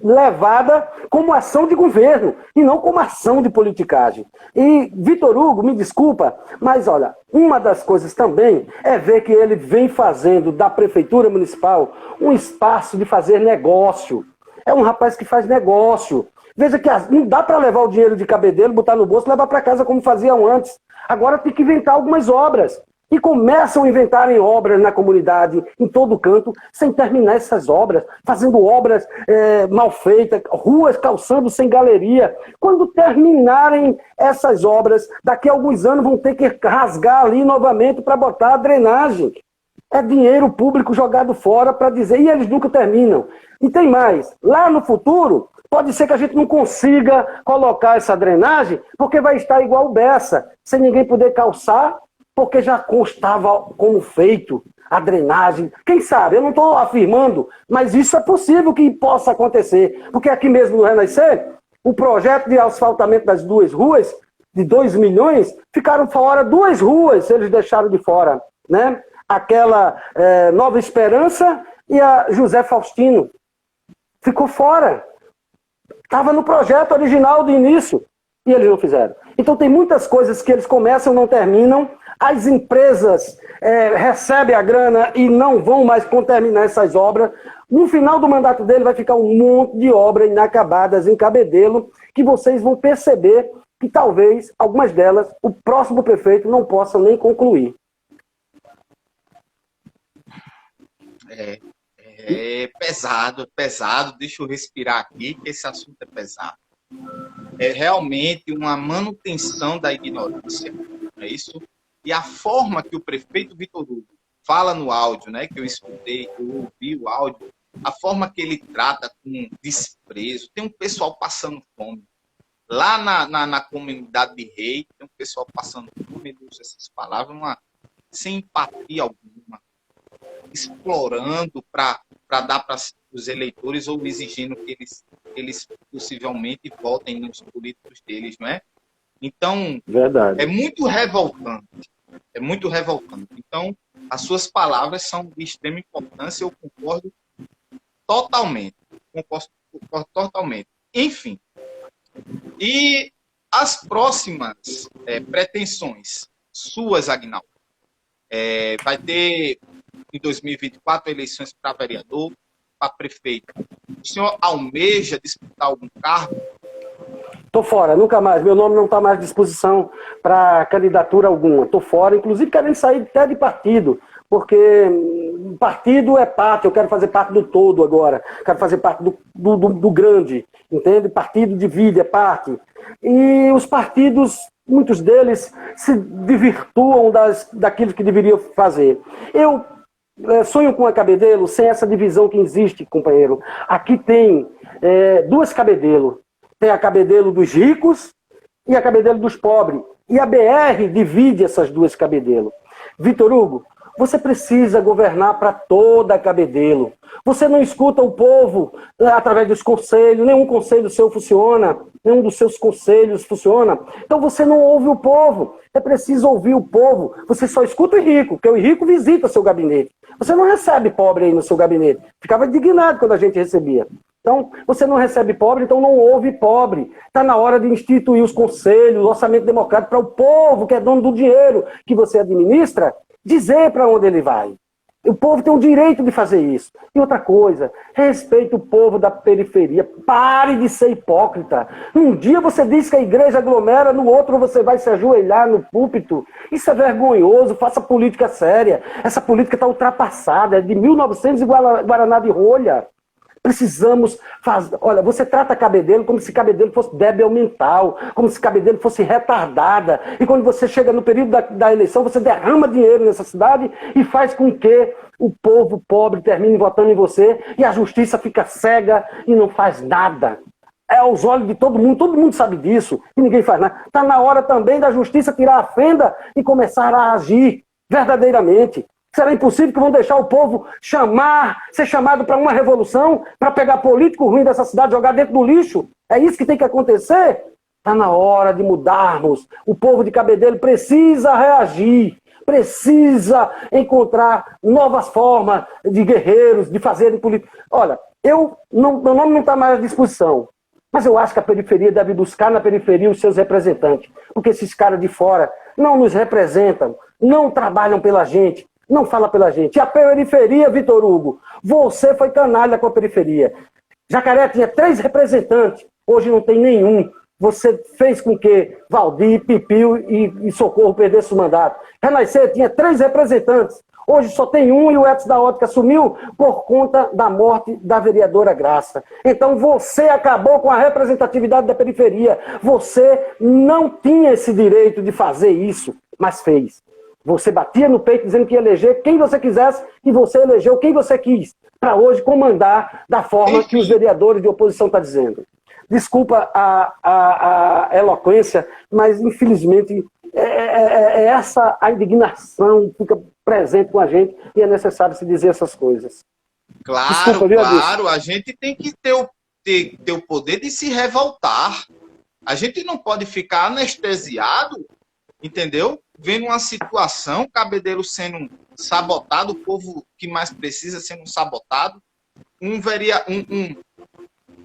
levada como ação de governo e não como ação de politicagem. E Vitor Hugo, me desculpa, mas olha, uma das coisas também é ver que ele vem fazendo da Prefeitura Municipal um espaço de fazer negócio. É um rapaz que faz negócio. Veja que não dá para levar o dinheiro de Cabedelo, botar no bolso e levar para casa como faziam antes. Agora tem que inventar algumas obras. E começam a inventarem obras na comunidade, em todo canto, sem terminar essas obras, fazendo obras mal feitas, ruas calçando sem galeria. Quando terminarem essas obras, daqui a alguns anos vão ter que rasgar ali novamente para botar a drenagem. É dinheiro público jogado fora para dizer, e eles nunca terminam. E tem mais, lá no futuro, pode ser que a gente não consiga colocar essa drenagem, porque vai estar igual o Bessa, sem ninguém poder calçar, porque já constava como feito a drenagem. Quem sabe? Eu não estou afirmando, mas isso é possível que possa acontecer. Porque aqui mesmo no Renascer, o projeto de asfaltamento das 2 ruas, de 2 milhões, ficaram fora 2 ruas, eles deixaram de fora, né? Aquela Nova Esperança e a José Faustino. Ficou fora. Estava no projeto original do início e eles não fizeram. Então tem muitas coisas que eles começam e não terminam. As empresas recebem a grana e não vão mais terminar essas obras. No final do mandato dele vai ficar um monte de obras inacabadas em Cabedelo, que vocês vão perceber que talvez algumas delas o próximo prefeito não possa nem concluir. É pesado, pesado. Deixa eu respirar aqui, que esse assunto é pesado. É realmente uma manutenção da ignorância, não é isso? E a forma que o prefeito Vitor Hugo fala no áudio, né, que eu escutei, eu ouvi o áudio, a forma que ele trata com desprezo. Tem um pessoal passando fome. Lá na comunidade de Rei, tem um pessoal passando fome, ele usa essas palavras, sem empatia alguma, explorando para dar para os eleitores ou exigindo que eles possivelmente votem nos políticos deles, não é? Então, verdade. É muito revoltante. É muito revoltante. Então, as suas palavras são de extrema importância, eu concordo totalmente. Concordo totalmente. Enfim. E as próximas pretensões suas, Agnaldo? Vai ter, em 2024, eleições para vereador, para prefeito. O senhor almeja disputar algum cargo? Estou fora, nunca mais. Meu nome não está mais à disposição para candidatura alguma. Estou fora, inclusive querendo sair até de partido, porque partido é parte, eu quero fazer parte do todo agora. Quero fazer parte do grande, entende? Partido divide, é parte. E os partidos, muitos deles, se desvirtuam daquilo que deveriam fazer. Eu sonho com a Cabedelo sem essa divisão que existe, companheiro. Aqui tem 2 Cabedelo. Tem a Cabedelo dos ricos e a Cabedelo dos pobres. E a BR divide essas 2 Cabedelo. Vitor Hugo, você precisa governar para toda a Cabedelo. Você não escuta o povo através dos conselhos, nenhum conselho seu funciona, nenhum dos seus conselhos funciona. Então você não ouve o povo. É preciso ouvir o povo. Você só escuta o rico, porque o rico visita seu gabinete. Você não recebe pobre aí no seu gabinete. Ficava indignado quando a gente recebia. Então, você não recebe pobre, então não ouve pobre. Está na hora de instituir os conselhos, o orçamento democrático para o povo, que é dono do dinheiro que você administra, dizer para onde ele vai. O povo tem o direito de fazer isso. E outra coisa, respeite o povo da periferia. Pare de ser hipócrita. Um dia você diz que a igreja aglomera, no outro você vai se ajoelhar no púlpito. Isso é vergonhoso, faça política séria. Essa política está ultrapassada, é de 1900 e Guaraná de rolha. Precisamos fazer... Olha, você trata Cabedelo como se Cabedelo fosse débil mental, como se Cabedelo fosse retardada. E quando você chega no período da eleição, você derrama dinheiro nessa cidade e faz com que o povo pobre termine votando em você e a justiça fica cega e não faz nada. É aos olhos de todo mundo sabe disso e ninguém faz nada. Está na hora também da justiça tirar a fenda e começar a agir verdadeiramente. Será impossível que vão deixar o povo ser chamado para uma revolução, para pegar político ruim dessa cidade, jogar dentro do lixo? É isso que tem que acontecer? Está na hora de mudarmos. O povo de Cabedelo precisa reagir, precisa encontrar novas formas de guerreiros, de fazerem política. Olha, meu nome não está mais à disposição, mas eu acho que a periferia deve buscar na periferia os seus representantes, porque esses caras de fora não nos representam, não trabalham pela gente, não fala pela gente. E a periferia, Vitor Hugo, você foi canalha com a periferia. Jacaré tinha 3 representantes, hoje não tem nenhum. Você fez com que Valdir, Pipio e Socorro perdessem o mandato. Renascer tinha 3 representantes, hoje só tem um e o Edson da Ótica assumiu por conta da morte da vereadora Graça. Então você acabou com a representatividade da periferia. Você não tinha esse direito de fazer isso, mas fez. Você batia no peito dizendo que ia eleger quem você quisesse e você elegeu quem você quis, para hoje comandar da forma que os vereadores de oposição estão dizendo. Desculpa a eloquência, mas infelizmente é essa a indignação que fica presente com a gente e é necessário se dizer essas coisas. Claro, Desculpa, claro, a gente tem que ter o poder de se revoltar. A gente não pode ficar anestesiado, entendeu? Vendo uma situação, Cabedelo sendo sabotado, o povo que mais precisa sendo sabotado, um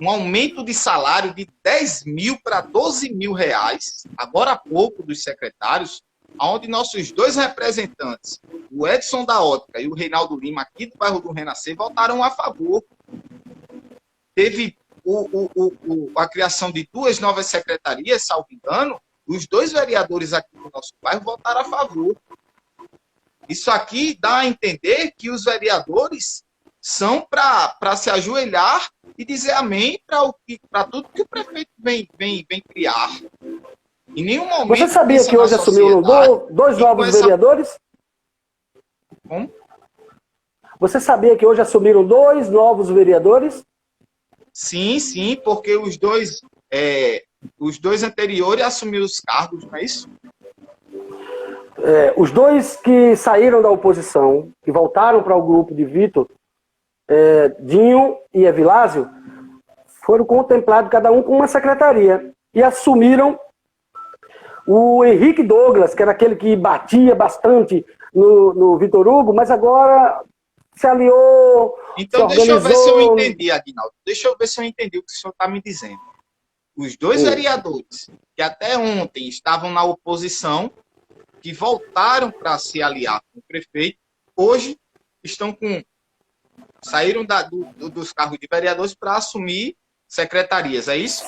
aumento de salário de 10 mil para 12 mil reais, agora há pouco, dos secretários, onde nossos 2 representantes, o Edson da Ótica e o Reinaldo Lima, aqui do bairro do Renascer, votaram a favor. Teve a criação de 2 novas secretarias, salvo engano, os 2 vereadores aqui do nosso bairro votaram a favor. Isso aqui dá a entender que os vereadores são para se ajoelhar e dizer amém para tudo que o prefeito vem criar. Em nenhum momento... Você sabia que hoje assumiram 2 novos vereadores? Como? Você sabia que hoje assumiram 2 novos vereadores? Sim, porque os dois anteriores assumiram os cargos, não é isso? Os 2 que saíram da oposição, que voltaram para o grupo de Vitor, Dinho e Evilásio, foram contemplados cada um com uma secretaria e assumiram o Henrique Douglas, que era aquele que batia bastante no Vitor Hugo, mas agora se aliou. Então, deixa eu ver se eu entendi, Aguinaldo. Deixa eu ver se eu entendi o que o senhor está me dizendo. Os 2 vereadores que até ontem estavam na oposição, que voltaram para se aliar com o prefeito, hoje saíram dos cargos de vereadores para assumir secretarias, é isso?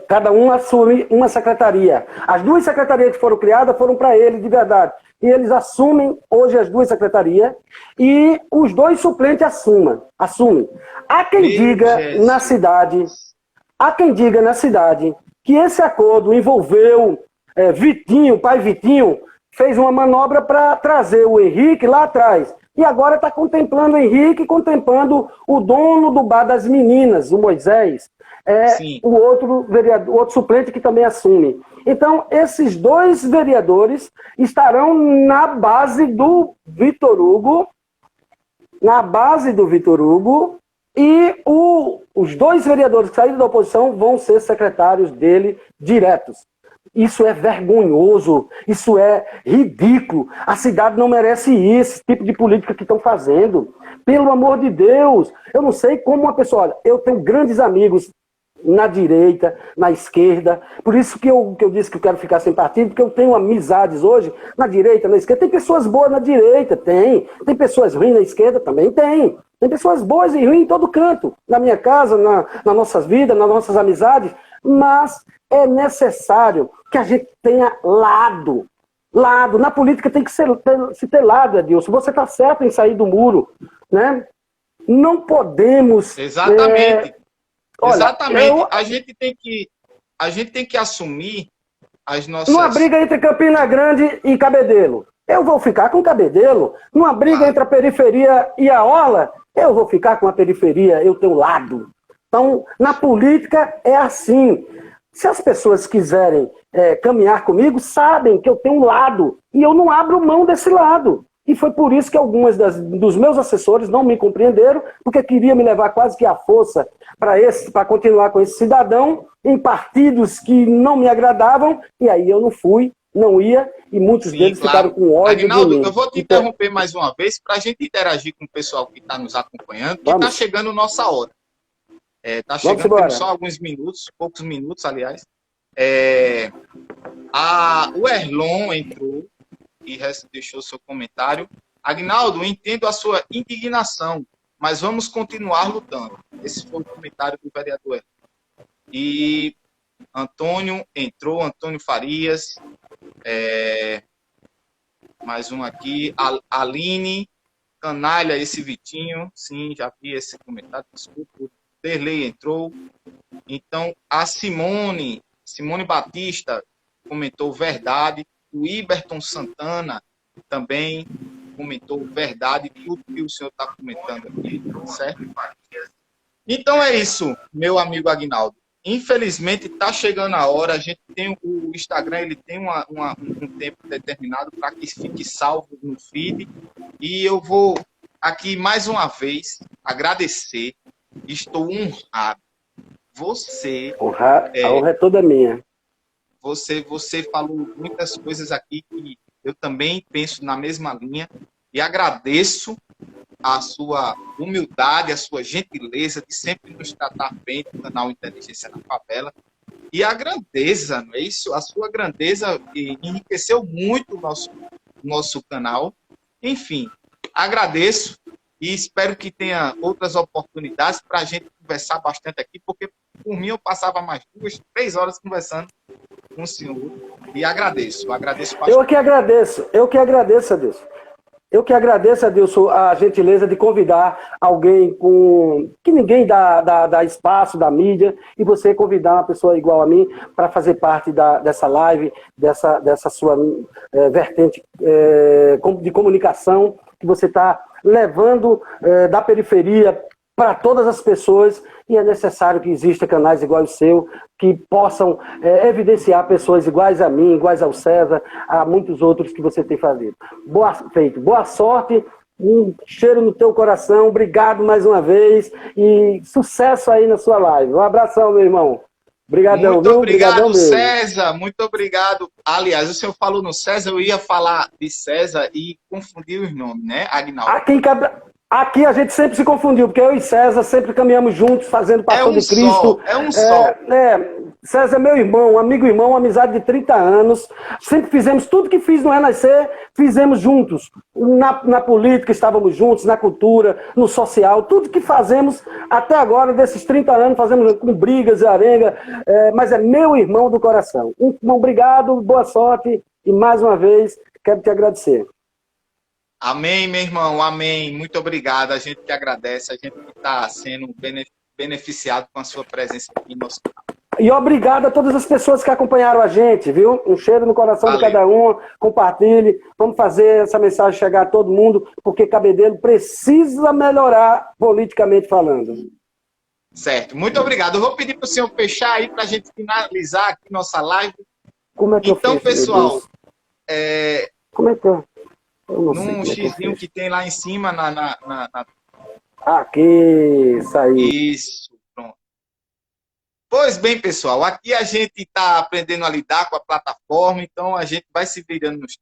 Cada um assume uma secretaria. As 2 secretarias que foram criadas foram para eles, de verdade. E eles assumem hoje as 2 secretarias e os 2 suplentes assumem. Há quem diga na cidade que esse acordo envolveu Vitinho, pai Vitinho, fez uma manobra para trazer o Henrique lá atrás. E agora está contemplando o Henrique, contemplando o dono do Bar das Meninas, o Moisés, o outro vereador, outro suplente que também assume. Então, esses 2 vereadores estarão na base do Vitor Hugo, e os 2 vereadores que saíram da oposição vão ser secretários dele diretos. Isso é vergonhoso, isso é ridículo. A cidade não merece esse tipo de política que estão fazendo. Pelo amor de Deus, eu não sei como uma pessoa... Olha, eu tenho grandes amigos na direita, na esquerda. Por isso que eu disse que eu quero ficar sem partido, porque eu tenho amizades hoje na direita, na esquerda. Tem pessoas boas na direita, tem. Tem pessoas ruins na esquerda, também tem. Tem pessoas boas e ruins em todo canto. Na minha casa, nas nossas vidas, nas nossas amizades. Mas é necessário que a gente tenha lado. Lado. Na política tem que se ter lado, Edilson. Você está certo em sair do muro, né? Não podemos... Exatamente. Olha, Exatamente. A gente tem que assumir as nossas... Numa briga entre Campina Grande e Cabedelo, eu vou ficar com Cabedelo. Numa briga entre a periferia e a orla, eu vou ficar com a periferia, eu tenho lado. Então, na política é assim. Se as pessoas quiserem caminhar comigo, sabem que eu tenho um lado. E eu não abro mão desse lado. E foi por isso que algumas dos meus assessores não me compreenderam, porque queriam me levar quase que à força para continuar com esse cidadão em partidos que não me agradavam, e aí eu não fui, não ia, e muitos deles ficaram com ódio de mim. Eu vou te interromper mais uma vez para a gente interagir com o pessoal que está nos acompanhando, que está chegando nossa hora. Está chegando, só alguns minutos, poucos minutos, aliás. O Erlon entrou e deixou seu comentário. Agnaldo, entendo a sua indignação, mas vamos continuar lutando. Esse foi o comentário do vereador. E Antônio entrou, Antônio Farias. Mais um aqui. Aline, canalha, esse Vitinho. Sim, já vi esse comentário, desculpa. Derlei entrou. Então, a Simone Batista comentou verdade. O Iberton Santana também comentou verdade, tudo que o senhor está comentando aqui, certo? Então é isso, meu amigo Agnaldo. Infelizmente está chegando a hora, a gente tem o Instagram, ele tem um tempo determinado para que fique salvo no feed, e eu vou aqui mais uma vez agradecer, estou honrado. Você... A honra é toda minha. Você falou muitas coisas aqui que eu também penso na mesma linha e agradeço a sua humildade, a sua gentileza de sempre nos tratar bem do canal Inteligência na Favela e a grandeza, não é isso? A sua grandeza enriqueceu muito o nosso canal. Enfim, agradeço e espero que tenha outras oportunidades para a gente conversar bastante aqui, porque por mim eu passava mais 2, 3 horas conversando com o senhor e agradeço bastante. Eu que agradeço, Adilson. Eu que agradeço, Adilson, a gentileza de convidar alguém que ninguém dá espaço da mídia, e você convidar uma pessoa igual a mim para fazer parte dessa live, dessa sua vertente de comunicação que você está levando da periferia para todas as pessoas, e é necessário que existam canais iguais ao seu, que possam evidenciar pessoas iguais a mim, iguais ao César, a muitos outros que você tem feito. Boa sorte, um cheiro no teu coração, obrigado mais uma vez, e sucesso aí na sua live. Um abração, meu irmão. Obrigadão, muito obrigado, obrigadão, César, muito obrigado. Aliás, o senhor falou no César, eu ia falar de César e confundir os nomes, né, Agnaldo? Aqui a gente sempre se confundiu, porque eu e César sempre caminhamos juntos, fazendo Pastor de Cristo. É um só. César é meu irmão, amigo irmão, uma amizade de 30 anos. Sempre fizemos tudo que fiz no Renascer, fizemos juntos. Na política estávamos juntos, na cultura, no social, tudo que fazemos até agora, desses 30 anos, fazemos com brigas e arenga, mas é meu irmão do coração. Obrigado, boa sorte, e mais uma vez quero te agradecer. Amém, meu irmão, amém. Muito obrigado. A gente que agradece, a gente que está sendo beneficiado com a sua presença aqui no nosso canal. E obrigado a todas as pessoas que acompanharam a gente, viu? Um cheiro no coração de cada um. Compartilhe. Vamos fazer essa mensagem chegar a todo mundo, porque Cabedelo precisa melhorar politicamente falando. Certo. Muito obrigado. Eu vou pedir para o senhor fechar aí para a gente finalizar aqui nossa live. Como é que então, eu fecho, pessoal, como é que eu... num xizinho que tem lá em cima Aqui, isso aí. Isso, pronto. Pois bem, pessoal, aqui a gente está aprendendo a lidar com a plataforma, então a gente vai se virando nos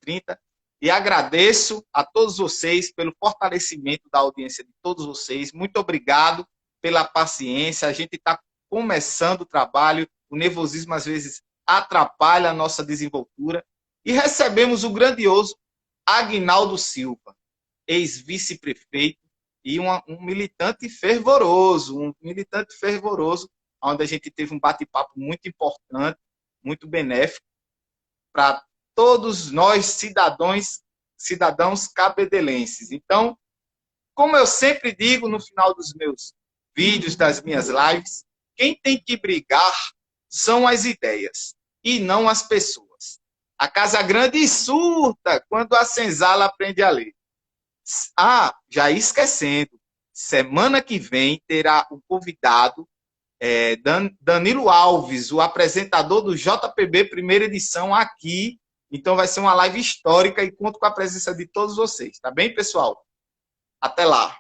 30, e agradeço a todos vocês pelo fortalecimento da audiência de todos vocês. Muito obrigado pela paciência. A gente está começando o trabalho, o nervosismo às vezes atrapalha a nossa desenvoltura. E recebemos o grandioso Aguinaldo Silva, ex-vice-prefeito e um militante fervoroso, onde a gente teve um bate-papo muito importante, muito benéfico para todos nós cidadãos cabedelenses. Então, como eu sempre digo no final dos meus vídeos, das minhas lives, quem tem que brigar são as ideias e não as pessoas. A Casa Grande surta quando a senzala aprende a ler. Ah, já esquecendo, semana que vem terá o convidado Danilo Alves, o apresentador do JPB primeira edição aqui. Então vai ser uma live histórica e conto com a presença de todos vocês. Tá bem, pessoal? Até lá.